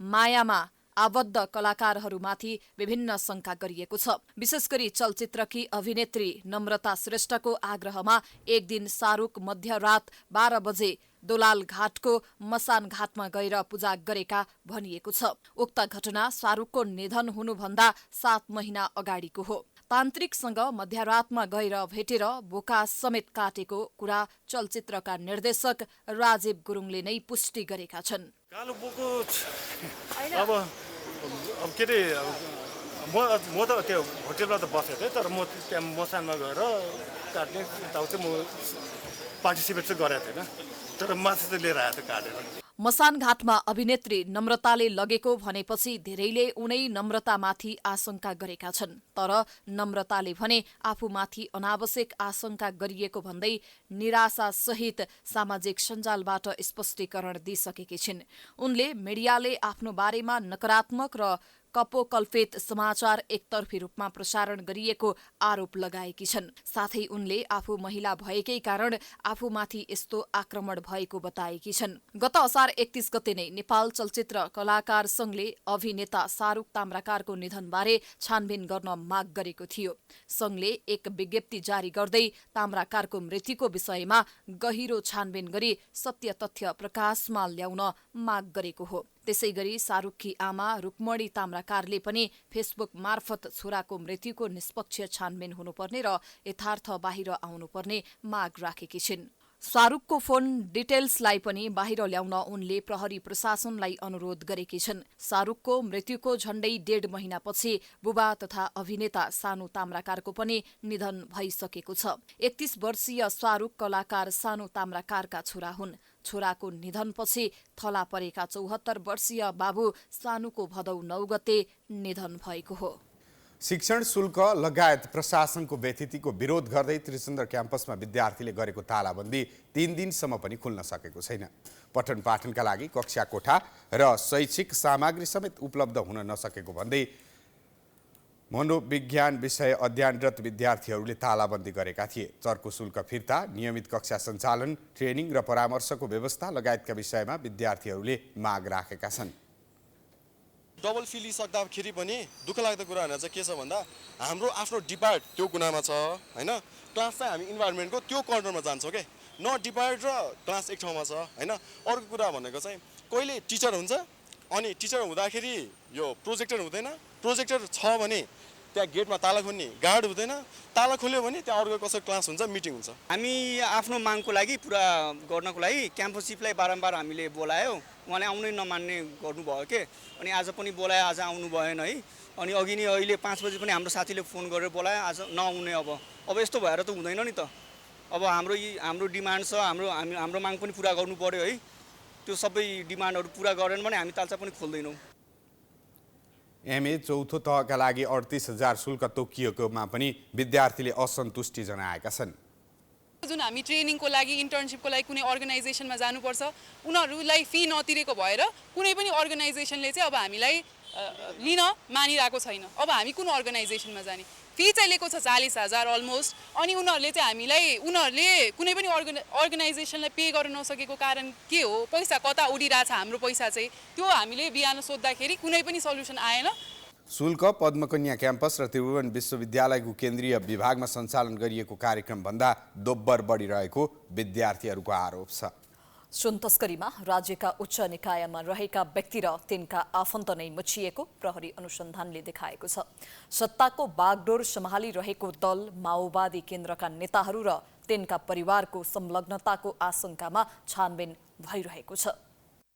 #मायामा आबद्ध कलाकारहरूमाथि विभिन्न शंका गरिएको छ। विशेष गरी चलचित्रकी अभिनेत्री नम्रता श्रेष्ठको आग्रहमा एक दिन शाहरुख मध्यरात 12 बजे दोलाल घाटको मसान घाटमा गएर पूजा गरेका भनिएको छ। उक्त घटना शाहरुखको निधन हुनुभन्दा 7 महिना अगाडिको हो। तान्त्रिकसँग मध्यरातमा गएर भेटेर बोका समेत काटेको कुरा चलचित्रका निर्देशक राजीव गुरुङले नै पुष्टि गरेका छन्। कालो बोको अब के अरे म त त्यो होटेलमा त बसेको थिएँ, तर म त्यहाँ मसानमा गएर काट्ने यताउति म पार्टिसिपेट चाहिँ गरेको थिएन, तर मासु चाहिँ लिएर आएको थियो काटेर। मसान घाटमा अभिनेत्री नम्रताले लगेको भनेपछि धेरैले उनै नम्रतामाथि आशंका गरेका छन्। तर नम्रताले भने आफूमाथि अनावश्यक आशंका गरिएको भन्दै निराशासहित सामाजिक सञ्जालबाट स्पष्टीकरण दिइसकेकी छिन्। उनले मिडियाले आफ्नो बारेमा नकारात्मक र कपोकल्पित समाचार एकतर्फी रूपमा प्रसारण गरिएको आरोप लगाएकी छन्। साथै उनले आफू महिला भएकै कारण आफूमाथि यस्तो आक्रमण भएको बताएकी छन्। गत असार 31 गते नै नेपाल चलचित्र कलाकार संघले अभिनेता शाहरुख ताम्राकारको निधनबारे छानबिन गर्न माग गरेको थियो। संघले एक विज्ञप्ति जारी गर्दै ताम्राकारको मृत्युको विषयमा गहिरो छानबिन गरी सत्य तथ्य प्रकाशमा ल्याउन माग गरेको हो। त्यसैगरी शाहरुखकी आमा रुक्मणी ताम्राकारले पनि फेसबुक मार्फत छोराको मृत्युको निष्पक्ष छानबिन हुनुपर्ने र यथार्थ बाहिर आउनुपर्ने माग राखेकी छिन्। शाहरुखको फोन डिटेल्सलाई पनि बाहिर ल्याउन उनले प्रहरी प्रशासनलाई अनुरोध गरेकी छन्। शाहरुखको मृत्युको झण्डै 1.5 महिनापछि बुबा तथा अभिनेता सानु ताम्राकारको पनि निधन भइसकेको छ। 31 वर्षीय शाहरुख कलाकार सानु ताम्राकारका छोरा हुन्। छोराको निधनपछि थला परेका 74 वर्षीय बाबु सानुको भदौ 9 गते निधन भएको हो। शिक्षण शुल्क लगायत प्रशासनको व्यथितिको विरोध गर्दै त्रिचन्द्र क्याम्पसमा विद्यार्थीले गरेको तालाबन्दी 3 दिनसम्म पनि खुल्न सकेको छैन। पठन पाठनका लागि कक्षा कोठा र शैक्षिक सामग्री समेत उपलब्ध हुन नसकेको भन्दै मनोविज्ञान विषय अध्ययनरत विद्यार्थीहरूले तालाबन्दी गरेका थिए। चर्को शुल्क फिर्ता, नियमित कक्षा सञ्चालन, ट्रेनिङ र परामर्शको व्यवस्था लगायतका विषयमा विद्यार्थीहरूले माग राखेका छन्। डबल फी लिइसक्दाखेरि पनि दुःख लाग्दो कुराहरू चाहिँ के छ भन्दा हाम्रो आफ्नो डिपार्ट त्यो कुनामा छ हैन, क्लास चाहिँ हामी इन्भाइरोमेन्टको त्यो कर्नरमा जान्छौँ के, न डिपार्ट र क्लास एक ठाउँमा छ हैन। अर्को कुरा भनेको चाहिँ कहिले टिचर हुन्छ अनि टिचर हुँदाखेरि यो प्रोजेक्टर हुँदैन, प्रोजेक्टर छ भने त्यहाँ गेटमा ताला खोल्ने गार्ड हुँदैन, ताला खोल्यो भने त्यहाँ अर्को कसै क्लास हुन्छ, मिटिङ हुन्छ। हामी आफ्नो मागको लागि पुरा गर्नको लागि क्याम्पस चिफलाई बारम्बार हामीले बोलायौँ, उहाँले आउनै नमान्ने गर्नुभयो के, अनि आज पनि बोलायो, आज आउनु भएन है। अनि अघि नै अहिले 5 बजी पनि हाम्रो साथीले फोन गरेर बोलायो, आज नआउने। अब यस्तो भएर त हुँदैन नि त। अब हाम्रो डिमान्ड छ, हाम्रो माग पनि पुरा गर्नु पर्यो है। त्यो सबै डिमान्डहरू पुरा गरेन भने हामी तालचा पनि खोल्दैनौँ। एमए चौथो तहका लागि 38,000 शुल्क तोकिएकोमा पनि विद्यार्थीले असन्तुष्टि जनाएका छन्। जुन हामी ट्रेनिङको लागि इन्टर्नसिपको लागि कुनै अर्गनाइजेसनमा जानुपर्छ, उनीहरूलाई फी नतिरेको भएर कुनै पनि अर्गनाइजेसनले चाहिँ अब हामीलाई लिन मानिरहेको छैन। अब हामी कुन अर्गनाइजेसनमा जाने? फी चाहिँ लिएको छ 40,000 अलमोस्ट, अनि उनीहरूले कुनै पनि अर्गनाइजेसनलाई पे गर्न नसकेको कारण के हो? पैसा कता उडिरहेछ हाम्रो पैसा चाहिँ, त्यो हामीले बिहान सोद्धाखेरि कुनै पनि सल्युसन आएन। शुल्क पद्मकन्या क्याम्पस र त्रिभुवन विश्वविद्यालयको केन्द्रीय विभागमा सञ्चालन गरिएको कार्यक्रमभन्दा दोब्बर बढिरहेको विद्यार्थीहरूको आरोप छ। सुन तस्करीमा राज्यका उच्च निकायमा रहेका व्यक्ति र तिनका आफन्त नै मुछिएको प्रहरी अनुसन्धानले देखाएको छ। सत्ताको बागडोर सम्हालिरहेको दल माओवादी केन्द्रका नेताहरू र तिनका परिवारको संलग्नताको आशंकामा छानबिन भइरहेको छ।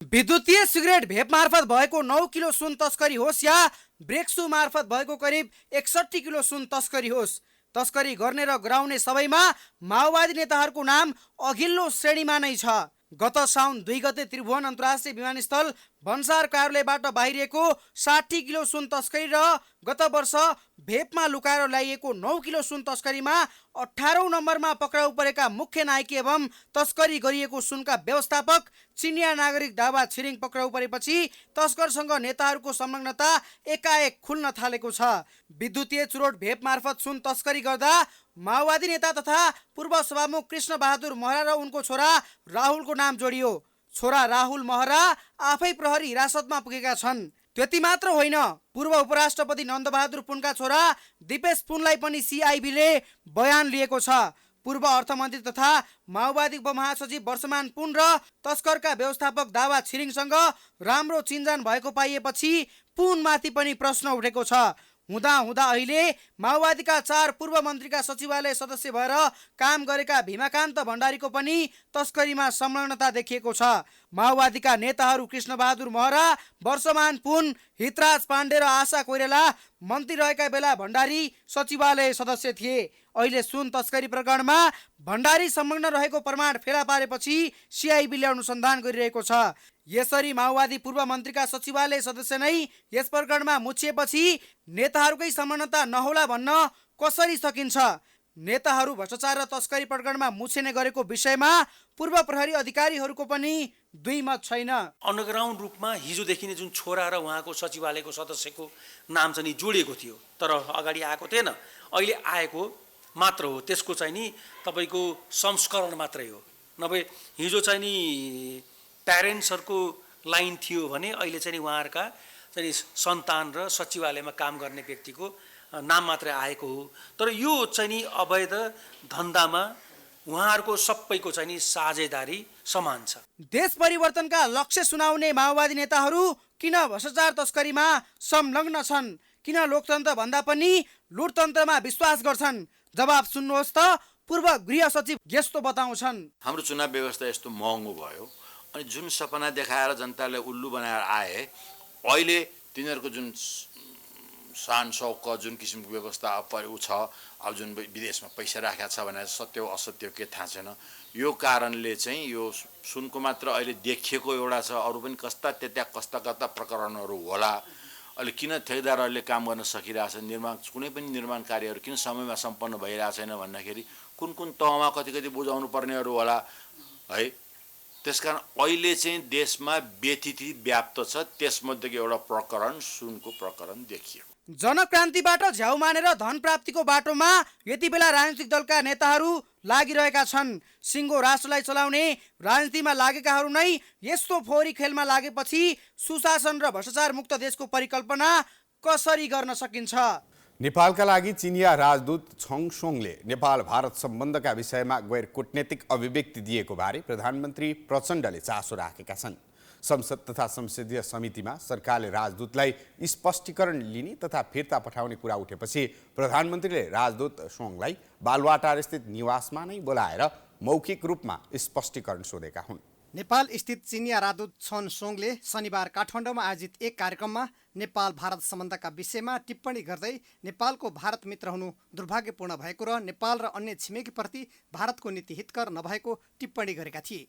विद्युतीय सिगरेट भेप मार्फत भएको 9 किलो सुन तस्करी होस् या ब्रेक्सु मार्फत भएको करिब 61 किलो सुन तस्करी होस्, तस्करी गर्ने र गराउने सबैमा माओवादी नेताहरूको नाम अघिल्लो श्रेणीमा नै छ। गत साउन 2 गते त्रिभुवन अन्तर्राष्ट्रिय विमानस्थल भन्सार कार्यालयबाट बाहिरिएको 60 किलो सुन तस्करी र गत वर्ष भेपमा लुकाएर ल्याइएको 9 किलो सुन तस्करीमा 18औं नम्बरमा पक्राउ परेका मुख्य नायकी एवं तस्करी गरिएको सुनका व्यवस्थापक चिनिया नागरिक डाबा छिरिङ पक्राउ परेपछि तस्करसँग नेताहरूको संलग्नता एकाएक खुल्न थालेको छ। विद्युतीय चुरोट भेप मार्फत सुन तस्करी गर्दा माओवादी नेता तथा पूर्व सभामुख कृष्ण बहादुर महरा र उनको छोरा राहुलको नाम जोडियो। छोरा राहुल महरा आफै प्रहरी हिरासतमा पुगेका छन्। त्यति मात्र होइन, पूर्व उपराष्ट्रपति नन्दबहादुर पुनका छोरा दिपेश पुनलाई पनि सिआइबीले बयान लिएको छ। पूर्व अर्थमन्त्री तथा माओवादी उपमहासचिव वर्षमान पुन र तस्करका व्यवस्थापक दावा छिरिङसँग राम्रो चिन्जान भएको पाइएपछि पुनमाथि पनि प्रश्न उठेको छ। हुँदा अहिले माओवादीका 4 पूर्व मन्त्रीका सचिवालय सदस्य भएर काम गरेका भीमाकान्त भण्डारीको पनि तस्करीमा संलग्नता देखिएको छ। माओवादीका नेताहरू कृष्णबहादुर महरा, वर्षमान पुन, हितराज पाण्डे र आशा कोइराला मन्त्री रहेका बेला भण्डारी सचिवालय सदस्य थिए। अहिले सुन तस्करी प्रकरणमा भण्डारी संलग्न रहेको प्रमाण फेला पारेपछि सिआइबीले अनुसन्धान गरिरहेको छ। यसरी माओवादी पूर्व मन्त्रीका सचिवालय सदस्य नै यस प्रकरणमा मुछिएपछि नेताहरूकै संलग्नता नहोला भन्न कसरी सकिन्छ? नेताहरू भ्रष्टाचार र तस्करी प्रकरणमा मुछिने गरेको विषयमा पूर्व प्रहरी अधिकारीहरूको पनि दुई मत छैन। अन्डरग्राउन्ड रूपमा हिजोदेखि नै जुन छोरा र उहाँको सचिवालयको सदस्यको नाम चाहिँ नि जोडिएको थियो, तर अगाडि आएको थिएन, अहिले आएको मात्र हो। त्यसको चाहिँ नि तपाईँको संस्करण मात्रै हो। नभए हिजो चाहिँ नि प्यारेन्ट्सहरूको लाइन थियो भने अहिले चाहिँ नि उहाँहरूका चाहिँ सन्तान र सचिवालयमा काम गर्ने व्यक्तिको नाम मात्रै आएको हो। तर यो चाहिँ नि अवैध धन्दामा उहाँहरूको सबैको चाहिँ नि साझेदारी समान छ। देश परिवर्तनका लक्ष्य सुनाउने माओवादी नेताहरू किन भ्रष्टाचार तस्करीमा संलग्न छन्? किन लोकतन्त्र भन्दा पनि लुटतन्त्रमा विश्वास गर्छन्? जवाब सुन्नुहोस् त। पूर्व गृह सचिव यस्तो बताउँछन्। हाम्रो चुनाव व्यवस्था यस्तो महँगो भयो अनि जुन सपना देखाएर जनताले उल्लु बनाएर आए, अहिले तिनीहरूको जुन शान शौक जुन किसिमको व्यवस्था ऊ छ, अब जुन विदेशमा पैसा राखेको छ भने सत्य हो असत्य के थाहा छैन। यो कारणले चाहिँ यो सुनको मात्र अहिले देखिएको एउटा छ, अरू पनि कस्ता प्रकरणहरू होला। अहिले किन ठेकेदारहरूले काम गर्न सकिरहेछन्, कुनै पनि निर्माण कार्यहरू किन समयमा सम्पन्न भइरहेको छैन भन्दाखेरि कुन तहमा कति बुझाउनु पर्नेहरू होला है। त्यसकारण अहिले चाहिँ देशमा व्यथिति व्याप्त छ। त्यसमध्येको एउटा प्रकरण सुनको प्रकरण देखियो। जनक्रान्तिबाट झ्याउ मानेर धन प्राप्तिको बाटोमा यति बेला राजनीतिक दलका नेताहरू लागिरहेका छन्। सिङ्गो राष्ट्रलाई चलाउने राजनीतिमा लागेकाहरू नै यस्तो फोहोरी खेलमा लागेपछि सुशासन र भ्रष्टाचार मुक्त देशको परिकल्पना कसरी गर्न सकिन्छ? नेपालका लागि चिनिया राजदूत छङ सोङले नेपाल भारत सम्बन्धका विषयमा गैर कूटनीतिक अभिव्यक्ति दिएको बारे प्रधानमन्त्री प्रचण्डले चासो राखेका छन्। संसद तथा संसदीय समितिमा सरकारले राजदूतलाई स्पष्टीकरण लिने तथा फिर्ता पठाउने कुरा उठेपछि प्रधानमन्त्रीले राजदूत सोङलाई बालुवाटार स्थित निवासमा नै बोलाएर मौखिक रूपमा स्पष्टीकरण सोधेका हुन्। नेपाल स्थित चिनिया राजदूत छन सोङले शनिबार काठमाडौँमा आयोजित एक कार्यक्रममा नेपाल भारत सम्बन्धका विषयमा टिप्पणी गर्दै नेपालको भारत मित्र हुनु दुर्भाग्यपूर्ण भएको र नेपाल र अन्य छिमेकीप्रति भारतको नीति हितकर नभएको टिप्पणी गरेका थिए।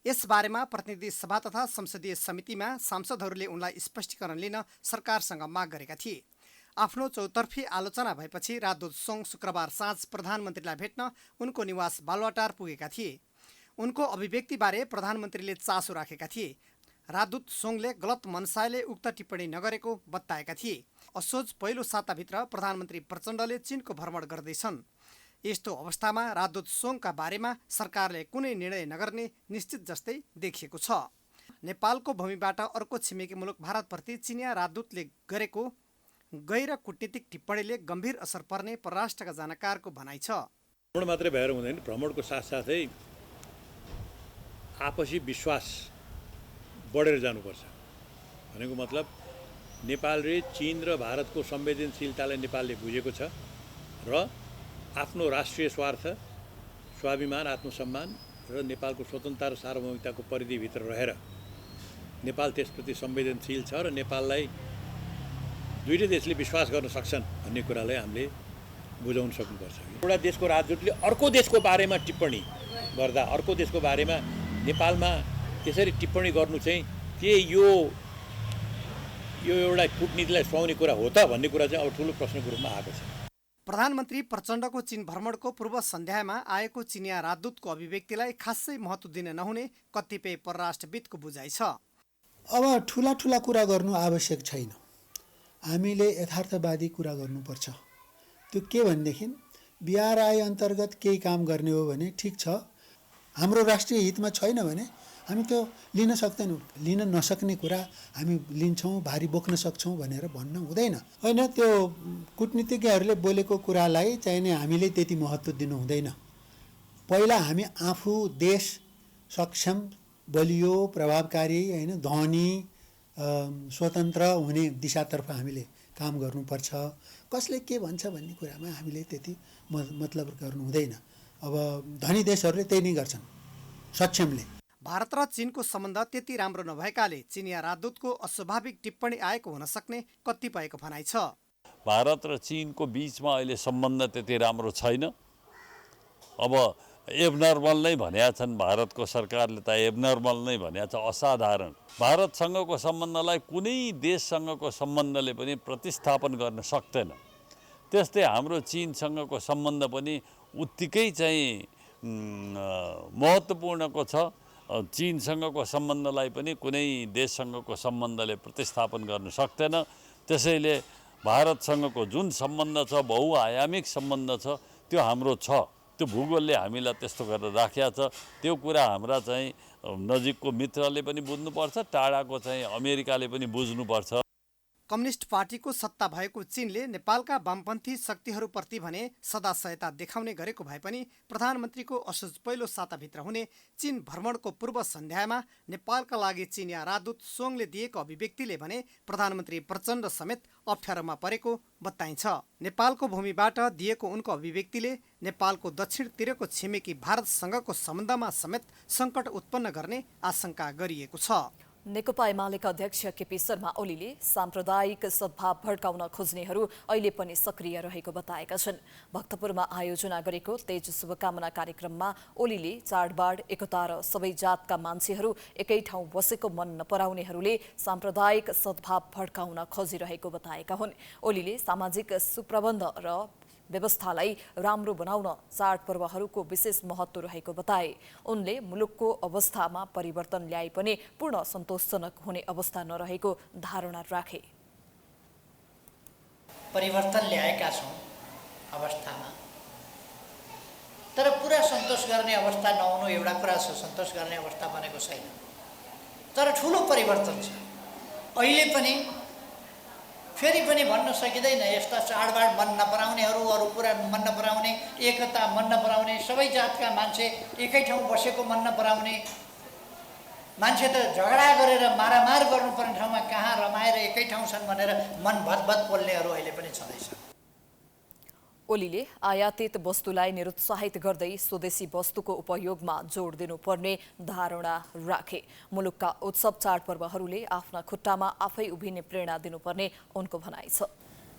यसबारेमा प्रतिनिधि सभा तथा संसदीय समितिमा सांसदहरूले उनलाई स्पष्टीकरण लिन सरकारसँग माग गरेका थिए। आफ्नो चौतर्फी आलोचना भएपछि राजदूत सोङ शुक्रबार साँझ प्रधानमन्त्रीलाई भेट्न उनको निवास बालुवाटार पुगेका थिए। उनको अभिव्यक्तिबारे प्रधानमन्त्रीले चासो राखेका थिए। राजदूत सोङले गलत मनसायले उक्त टिप्पणी नगरेको बताएका थिए। असोज पहिलो साताभित्र प्रधानमन्त्री प्रचण्डले चीनको भ्रमण गर्दैछन्। यस्तो अवस्थामा राजदूत सोङका बारेमा सरकारले कुनै निर्णय नगर्ने निश्चित जस्तै देखिएको छ। नेपालको भूमिबाट अर्को छिमेकी मुलुक भारतप्रति चिनिया राजदूतले गरेको गैर कूटनीतिक टिप्पणीले गम्भीर असर पर्ने परराष्ट्रका जानकारको भनाइ छ। भ्रमण मात्रै भएर हुँदैन, भ्रमणको साथसाथै आपसी विश्वास बढेर जानुपर्छ। भनेको मतलब नेपालले चीन र भारतको संवेदनशीलतालाई नेपालले बुझेको छ र आफ्नो राष्ट्रिय स्वार्थ, स्वाभिमान, आत्मसम्मान र नेपालको स्वतन्त्रता र सार्वभौमिकताको परिधिभित्र रहेर नेपाल त्यसप्रति संवेदनशील छ र नेपाललाई दुईटै देशले विश्वास गर्न सक्छन् भन्ने कुरालाई हामीले बुझाउन सक्नुपर्छ। एउटा देशको राजदूतले अर्को देशको बारेमा टिप्पणी गर्दा, अर्को देशको बारेमा नेपालमा त्यसरी टिप्पणी गर्नु चाहिँ के यो एउटा कूटनीतिलाई सुहाउने कुरा हो त भन्ने कुरा चाहिँ अब ठुलो प्रश्नको रूपमा आएको छ। प्रधानमन्त्री प्रचण्डको चीन भ्रमणको पूर्व सन्ध्यामा आएको चिनिया राजदूतको अभिव्यक्तिलाई खासै महत्त्व दिन नहुने कतिपय परराष्ट्रविदको बुझाइ छ। अब ठुला कुरा गर्नु आवश्यक छैन। हामीले यथार्थवादी कुरा गर्नुपर्छ। त्यो के भनेदेखि BRI अन्तर्गत केही काम गर्ने हो भने ठिक छ, हाम्रो राष्ट्रिय हितमा छैन भने हामी त्यो लिन सक्दैनौँ। लिन नसक्ने कुरा हामी लिन्छौँ, भारी बोक्न सक्छौँ भनेर भन्न हुँदैन। होइन, त्यो कूटनीतिज्ञहरूले बोलेको कुरालाई चाहिँ नि हामीले त्यति महत्त्व दिनु हुँदैन। पहिला हामी आफू देश सक्षम, बलियो, प्रभावकारी, होइन, धनी, स्वतन्त्र हुने दिशातर्फ हामीले काम गर्नुपर्छ। कसले के भन्छ भन्ने कुरामा हामीले त्यति मतलब गर्नु हुँदैन। अब धनी देशहरूले त्यही नै गर्छन् सक्षमले। भारत र चीनको सम्बन्ध त्यति राम्रो नभएकाले चिनिया राजदूतको अस्वाभाविक टिप्पणी आएको हुन सक्ने कतिपयको भनाइ छ। भारत र चीनको बीचमा अहिले सम्बन्ध त्यति राम्रो छैन। अब एबनर्मल नै भनेका छन्, भारतको सरकारले त एबनर्मल नै भनेको छ, असाधारण। भारतसँगको सम्बन्धलाई कुनै देशसँगको सम्बन्धले पनि प्रतिस्थापन गर्न सक्दैन। त्यस्तै हाम्रो चीनसँगको सम्बन्ध पनि उत्तिकै चाहिँ महत्त्वपूर्णको छ। चीनसँगको सम्बन्धलाई पनि कुनै देशसँगको सम्बन्धले प्रतिस्थापन गर्न सक्दैन। त्यसैले भारतसँगको जुन सम्बन्ध छ, बहुआयामिक सम्बन्ध छ, त्यो हाम्रो छ। त्यो भूगोलले हामीलाई त्यस्तो गरेर राखेको छ। त्यो कुरा हाम्रा चाहिँ नजिकको मित्रले पनि बुझ्नुपर्छ, टाढाको चाहिँ अमेरिकाले पनि बुझ्नुपर्छ। कम्युनिस्ट पार्टीको सत्ता भएको चीनले नेपालका वामपन्थी शक्तिहरूप्रति भने सदा सहायता देखाउने गरेको भए पनि प्रधानमन्त्रीको असोज पहिलो साताभित्र हुने चीन भ्रमणको पूर्व सन्ध्यामा नेपालका लागि चिनिया राजदूत सोङले दिएको अभिव्यक्तिले भने प्रधानमन्त्री प्रचण्ड समेत अप्ठ्यारोमा परेको बताइन्छ। नेपालको भूमिबाट दिएको उनको अभिव्यक्तिले नेपालको दक्षिणतिरको छिमेकी भारतसँगको सम्बन्धमा समेत सङ्कट उत्पन्न गर्ने आशंका गरिएको छ। नेकपा एमालेका अध्यक्ष केपी शर्मा ओलीले साम्प्रदायिक सद्भाव भड्काउन खोज्नेहरू अहिले पनि सक्रिय रहेको बताएका छन्। भक्तपुरमा आयोजना गरेको तेज शुभकामना कार्यक्रममा ओलीले चाडबाड, एकता र सबै जातका मान्छेहरू एकै ठाउँ बसेको मन नपराउनेहरूले साम्प्रदायिक सद्भाव भड्काउन खोजिरहेको बताएका हुन्। ओलीले सामाजिक सुप्रबन्ध र व्यवस्थालाई राम्रो बनाउन चाडपर्वहरूको विशेष महत्त्व रहेको बताए। उनले मुलुकको अवस्थामा परिवर्तन ल्याए पनि पूर्ण सन्तोषजनक हुने अवस्था नरहेको धारणा राखे। परिवर्तन ल्याएका छौँ अवस्थामा, तर पुरा सन्तोष गर्ने अवस्था नहुनु एउटा कुरा छ, सन्तोष गर्ने अवस्था बनेको छैन। तर ठुलो परिवर्तन छ। अहिले पनि फेरि पनि भन्न सकिँदैन, यस्ता चाडबाड मन नपराउनेहरू, अरू कुरा मन नपराउने, एकता मन नपराउने, सबै जातका मान्छे एकै ठाउँ बसेको मन नपराउने मान्छे त झगडा गरेर मारामार गर्नुपर्ने ठाउँमा कहाँ रमाएर एकै ठाउँ छन् भनेर मन भतभत पोल्नेहरू अहिले पनि छँदैछ। ओलीले आयातित वस्तुलाई निरुत्साहित गर्दै स्वदेशी वस्तुको उपयोगमा जोड दिनुपर्ने धारणा राखे। मुलुकका उत्सव चाडपर्वहरूले आफ्ना खुट्टामा आफै उभिने प्रेरणा दिनुपर्ने उनको भनाइ छ।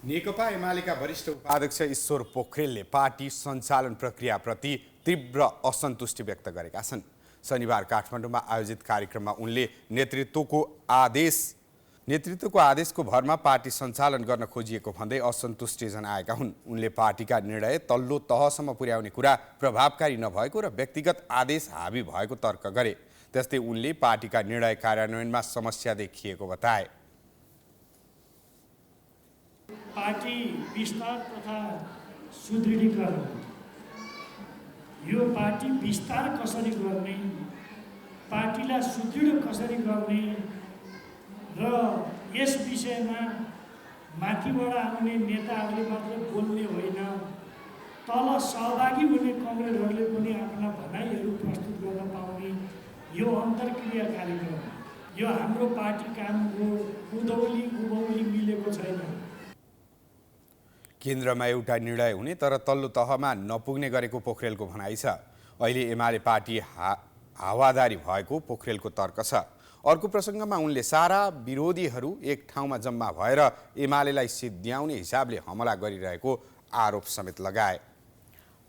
नेकपा एमालेका वरिष्ठ उपाध्यक्ष ईश्वर पोखरेलले पार्टी सञ्चालन प्रक्रियाप्रति तीव्र असन्तुष्टि व्यक्त गरेका छन्। शनिबार काठमाडौँमा आयोजित कार्यक्रममा उनले नेतृत्वको आदेशको भरमा पार्टी सञ्चालन गर्न खोजिएको भन्दै असन्तुष्टि जनाएका हुन्। उनले पार्टीका निर्णय तल्लो तहसम्म पुर्याउने कुरा प्रभावकारी नभएको र व्यक्तिगत आदेश हावी भएको तर्क गरे। त्यस्तै उनले पार्टीका निर्णय कार्यान्वयनमा समस्या देखिएको बताए। पार्टी विस्तार तथा सुदृढीकरण, यो पार्टी विस्तार कसरी गर्ने, पार्टीलाई सुदृढ कसरी गर्ने र यस विषयमा माथिबाट आउने नेताहरूले मात्र बोल्ने होइन, तल सहभागी हुने कमरेडहरूले पनि आफ्ना भनाइहरू प्रस्तुत गर्न पाउने यो अन्तर्क्रिया कार्यक्रम, यो हाम्रो पार्टी कामको उभौली मिलेको छैन। केन्द्रमा एउटा निर्णय हुने तर तल्लो तहमा नपुग्ने गरेको पोखरेलको भनाइ छ। अहिले एमाले पार्टी हावादारी भएको पोखरेलको तर्क छ। अर्को प्रसङ्गमा उनले सारा विरोधीहरू एक ठाउँमा जम्मा भएर एमालेलाई सिद्ध्याउने हिसाबले हमला गरिरहेको आरोप समेत लगाए।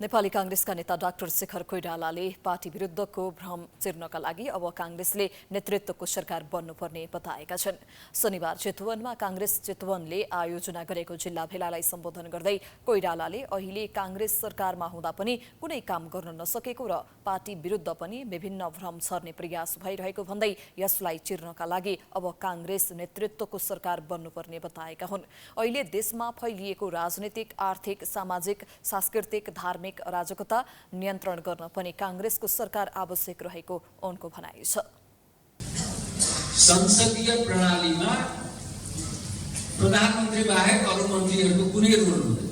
नेपाली कांग्रेसका नेता डाक्टर शेखर कोइरालाले पार्टी विरुद्धको भ्रम चिर्नका लागि अब कांग्रेसले नेतृत्वको सरकार बन्नुपर्ने बताएका छन्। शनिबार चितवनमा कांग्रेस चितवनले आयोजना गरेको जिल्ला भेलालाई सम्बोधन गर्दै कोइरालाले अहिले कांग्रेस सरकारमा हुँदा पनि कुनै काम गर्न नसकेको र पार्टी विरुद्ध पनि विभिन्न भ्रम छर्ने प्रयास भइरहेको भन्दै यसलाई चिर्नका लागि अब कांग्रेस नेतृत्वको सरकार बन्नुपर्ने बताएका हुन्। अहिले देशमा फैलिएको राजनीतिक, आर्थिक, सामाजिक, सांस्कृतिक, धार्मिक अराजकता नियन्त्रण गर्न पनि कांग्रेसको सरकार आवश्यक रहेको उनको भनाइ छ। संसदीय प्रणालीमा प्रधानमन्त्री बाहेक अरू मन्त्रीहरूको कुनै रोल हुँदैन।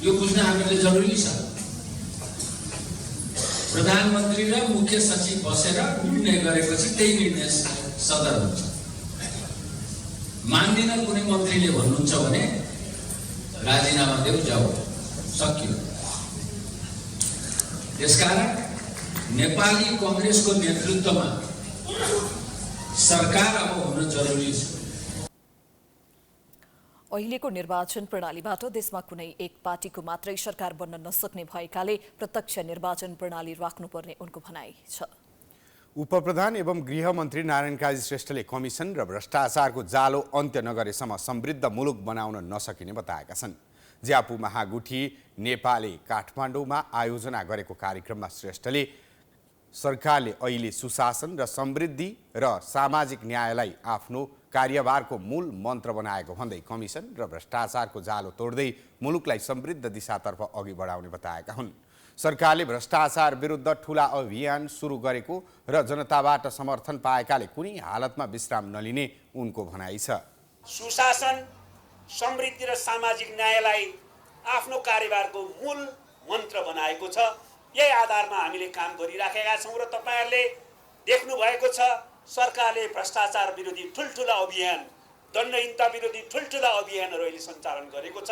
यो बुझ्न हामीले जरुरी छ। प्रधानमन्त्री र मुख्य सचिव बसेर निर्णय गरेपछि त्यही निर्णय सदर हुन्छ। मान्दिन कुनै मन्त्रीले भन्नुहुन्छ भने राजीनामा देऊ जाऊ, सकियो। त्यसकारण नेपाली कांग्रेसको नेतृत्वमा सरकार अब हुन जरुरी छ। अहिलेको निर्वाचन प्रणालीबाट देशमा कुनै एक पार्टीको मात्रै सरकार बन्न नसक्ने भएकाले प्रत्यक्ष निर्वाचन प्रणाली राख्नुपर्ने उनको भनाइ छ। उपप्रधान एवं गृहमन्त्री नारायण काजी श्रेष्ठले कमिसन र भ्रष्टाचारको जालो अन्त्य नगरेसम्म समृद्ध मुलुक बनाउन नसकिने बताएका छन्। ज्यापु महागुठी नेपालले काठमाडौँमा आयोजना गरेको कार्यक्रममा श्रेष्ठले सरकारले अहिले सुशासन र समृद्धि र सामाजिक न्यायलाई आफ्नो कार्यभारको मूल मन्त्र बनाएको भन्दै कमिसन र भ्रष्टाचारको जालो तोड्दै मुलुकलाई समृद्ध दिशातर्फ अघि बढाउने बताएका हुन्। सरकारले भ्रष्टाचार विरुद्ध ठूला अभियान सुरु गरेको र जनताबाट समर्थन पाएकाले कुनै हालतमा विश्राम नलिने उनको भनाइ छ। सुशासन, समृद्धि र सामाजिक न्यायलाई आफ्नो कार्यभारको मूल मन्त्र बनाएको छ। यही आधारमा हामीले काम गरिराखेका छौँ र तपाईहरुले देख्नु भएको छ सरकारले भ्रष्टाचार विरोधी ठुलठुला अभियान, दण्डहीनता विरोधी ठुलठुला अभियानहरू अहिले सञ्चालन गरेको छ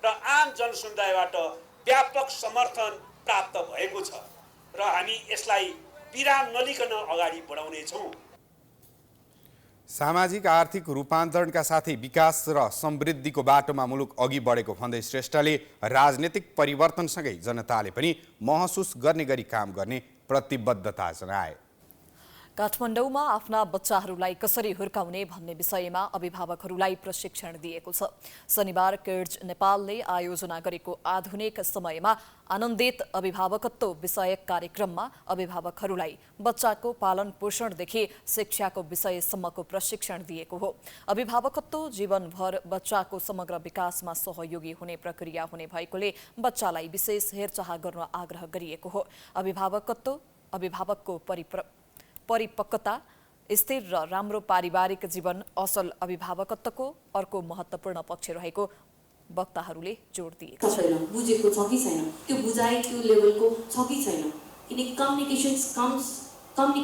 र आम जनसमुदायबाट व्यापक समर्थन प्राप्त भएको छ र हामी यसलाई विराम नलिकन अगाडि बढाउनेछौँ। सामाजिक आर्थिक रूपान्तरणका साथै विकास र समृद्धिको बाटोमा मुलुक अघि बढेको भन्दै श्रेष्ठले राजनीतिक परिवर्तनसँगै जनताले पनि महसुस गर्ने गरी काम गर्ने प्रतिबद्धता जनाए। काठमाडौँमा आफ्ना बच्चाहरूलाई कसरी हुर्काउने भन्ने विषयमा अभिभावकहरूलाई प्रशिक्षण दिएको छ। शनिबार किड्स नेपालले आयोजना गरेको आधुनिक समयमा आनन्दित अभिभावकत्व विषयक कार्यक्रममा अभिभावकहरूलाई बच्चाको पालन पोषणदेखि शिक्षाको विषयसम्मको प्रशिक्षण दिएको हो। अभिभावकत्व जीवनभर बच्चाको समग्र विकासमा सहयोगी हुने प्रक्रिया हुने भएकोले बच्चालाई विशेष हेरचाह गर्न आग्रह गरिएको हो। अभिभावकको परिपक्वता, स्थिर र राम्रो पारिवारिक जीवन असल अभिभावकत्वको अर्को महत्त्वपूर्ण पक्ष रहेको वक्ताहरूले जोड दिएका छन्। बुझेको छ कि छैन, त्यो बुझाइ त्यो लेभलको छ कि छैन, किनकि communications come in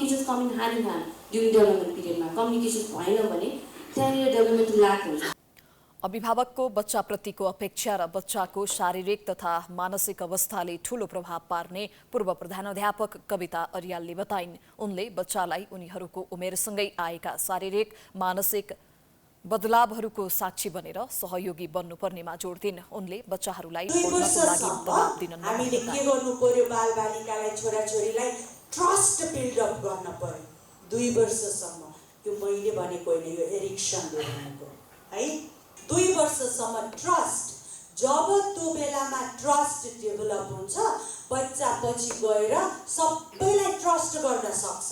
hand in hand during development पिरियडमा कम्युनिकेसन भएन भने त्यहाँनिर डेभलपमेन्ट ल्याक हुन्छ। अभिभावकको बच्चाप्रतिको अपेक्षा र बच्चाको शारीरिक तथा मानसिक अवस्थाले ठूलो प्रभाव पार्ने पूर्व प्रधानाध्यापक कविता अर्यालले बताइन्। उनले बच्चालाई उनीहरूको उमेरसँगै आएका शारीरिक मानसिक बदलावहरूको साक्षी बनेर सहयोगी बन्नुपर्नेमा जोड दिइन्। उनले बच्चाहरूलाई पढ्नको लागि दबाब दिन हामीले के गर्नु पर्यो, बालबालिकालाई छोराछोरीलाई ट्रस्ट बिल्ड अप गर्न पर्यो। 2 वर्षसम्म त्यो मैले भनेको होइन, यो एरिक्सनले भनेको है। 2 वर्षसम्म ट्रस्ट, जब त्यो बेलामा ट्रस्ट डेभलप हुन्छ बच्चा पछि गएर सबैलाई ट्रस्ट गर्न सक्छ।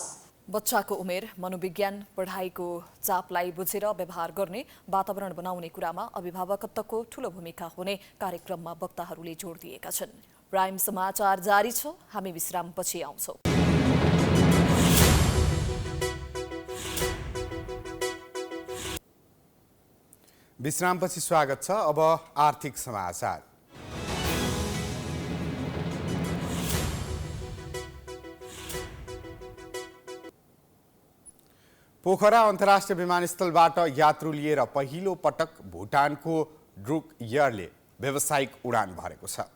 बच्चाको उमेर, मनोविज्ञान, पढाइको चापलाई बुझेर व्यवहार गर्ने वातावरण बनाउने कुरामा अभिभावकत्वको ठूलो भूमिका हुने कार्यक्रममा वक्ताहरूले जोड दिएका छन्। प्राइम समाचार जारी छ, हामी विश्रामपछि आउँछौँ। विश्रामपछि स्वागत छ। अब आर्थिक समाचार। पोखरा अन्तर्राष्ट्रिय विमानस्थलबाट यात्रु लिएर पहिलो पटक भुटानको ड्रुक एयरले व्यावसायिक उडान भरेको छ।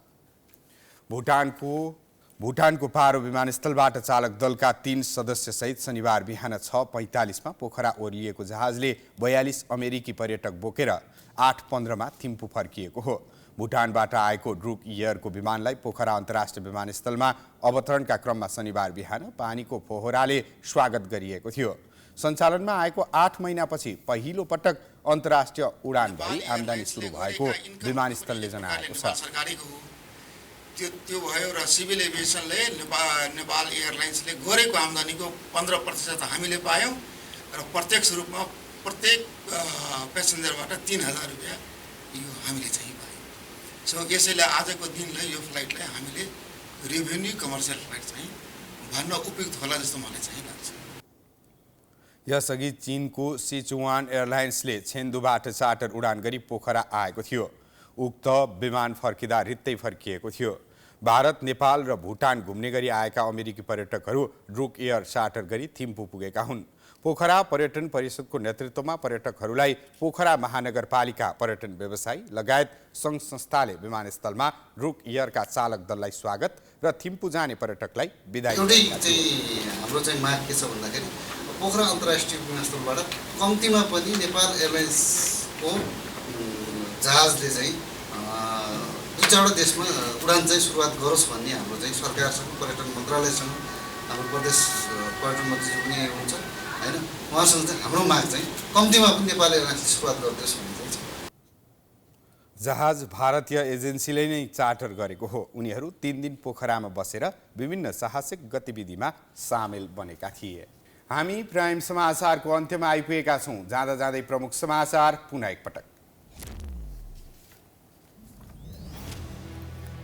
भुटानको पारो विमानस्थलबाट चालक दलका 3 सदस्यसहित शनिबार बिहान 6:45 पोखरा ओर्लिएको जहाजले 42 अमेरिकी पर्यटक बोकेर 8:15 थिम्पू फर्किएको हो। भुटानबाट आएको ड्रुक एयरको विमानलाई पोखरा अन्तर्राष्ट्रिय विमानस्थलमा अवतरणका क्रममा शनिबार बिहान पानीको फोहराले स्वागत गरिएको थियो। सञ्चालनमा आएको 8 महिनापछि पहिलो पटक अन्तर्राष्ट्रिय उडान भई आमदानी सुरु भएको विमानस्थलले जनाएको छ। त्यो भयो र सिभिल एभिएसनले नेपाल एयरलाइन्सले गरेको आम्दानीको 15% हामीले पायौँ र प्रत्यक्ष रूपमा प्रत्येक पेसेन्जरबाट 3000 रुपियाँ यो हामीले चाहिँ पायौँ। सो यसैले आजको दिनलाई यो फ्लाइटलाई हामीले रेभेन्यू कमर्सियल फ्लाइट चाहिँ भन्न उपयुक्त होला जस्तो मलाई चाहिँ लाग्छ। यसअघि चीनको सिचुवान एयरलाइन्सले छेन्दुबाट चार्टर उडान गरी पोखरा आएको थियो। उक्त विमान फर्किँदा रित्तै फर्किएको थियो। भारत, नेपाल र भुटान घुम्ने गरी आएका अमेरिकी पर्यटकहरू ड्रुक एयर चार्टर गरी थिम्पू पुगेका हुन्। पोखरा पर्यटन परिषदको नेतृत्वमा पर्यटकहरूलाई पोखरा महानगरपालिका, पर्यटन व्यवसायी लगायत सङ्घ संस्थाले विमानस्थलमा ड्रुक एयरका चालक दललाई स्वागत र थिम्पू जाने पर्यटकलाई बिदाई एउटै चाहिँ हाम्रो चाहिँ माग के छ भन्दाखेरि पोखरा अन्तर्राष्ट्रिय विमानस्थलबाट कम्तीमा पनि नेपाल एयरलाइन्सको जहाजले चाहिँ दुई चारवटा देशमा उडान चाहिँ सुरुवात गरोस् भन्ने हाम्रो चाहिँ सरकारसँग, पर्यटन मन्त्रालयसँग, हाम्रो प्रदेश पर्यटन मन्त्री पनि हुनुहुन्छ होइन, उहाँसँग चाहिँ हाम्रो माग चाहिँ कम्तीमा पनि नेपाल एयरलाइन्सले सुरुवात गरिदियोस् भन्ने चाहिँ छ। जहाज भारतीय एजेन्सीले नै चार्टर गरेको हो। उनीहरू 3 दिन पोखरामा बसेर विभिन्न साहसिक गतिविधिमा सामेल बनेका थिए। हामी प्राइम समाचारको अन्त्यमा आइपुगेका छौँ। जाँदा जाँदै प्रमुख समाचार पुनः एकपटक।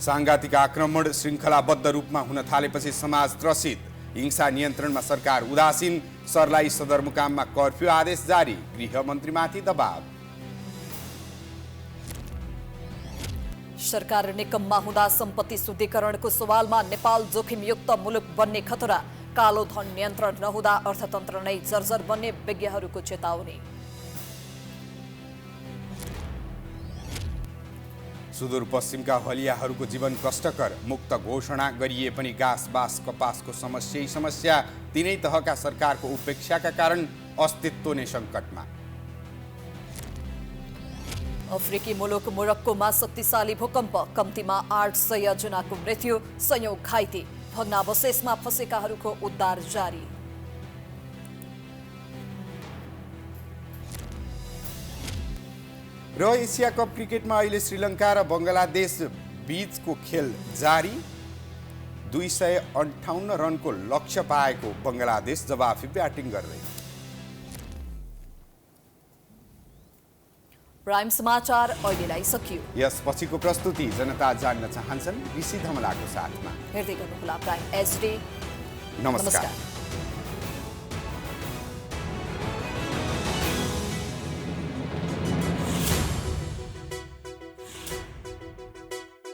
सांघातिक आक्रमण श्रृङ्खलाबद्ध रूपमा हुन थालेपछि समाज त्रसित, हिंसा नियन्त्रणमा सरकार उदासीन, सर्लाही सदरमुकाममा कर्फ्यू आदेश जारी, गृहमन्त्रीमाथि दबाव। सरकार निकम्मा हुँदा सम्पत्ति शुद्धिकरणको सवालमा नेपाल जोखिमयुक्त मुलुक बन्ने खतरा, कालो धन नियन्त्रण नहुँदा अर्थतन्त्र नै जर्जर बन्ने विज्ञहरूको चेतावनी। सुदूरपश्चिमका हलियाहरूको जीवन कष्टकर, मुक्त घोषणा गरिए पनि घाँस बाँस कपासको समस्या, तीनै तहका सरकारको उपेक्षाका कारण अस्तित्व नै सङ्कटमा। अफ्रिकी मुलुक मोरक्कोमा शक्तिशाली भूकम्प, कम्तीमा 800 जनाको मृत्यु, सयौं घाइते, भग्नावशेषमा फँसेकाहरूको उद्धार जारी। र एसिया कप क्रिकेटमा अहिले श्रीलङ्का र बङ्गलादेश बीचको खेल जारी। 258 रनको लक्ष्य पाएको बङ्गलादेश जवाफी ब्याटिङ गर्दै। प्राइम समाचार अहिलेलाई सकियो। यसपछिको प्रस्तुति जनता जान्न चाहन्छन् ऋषि धमलाको साथमा। हेर्दै गर्नुहोला प्राइम एचडी। नमस्कार।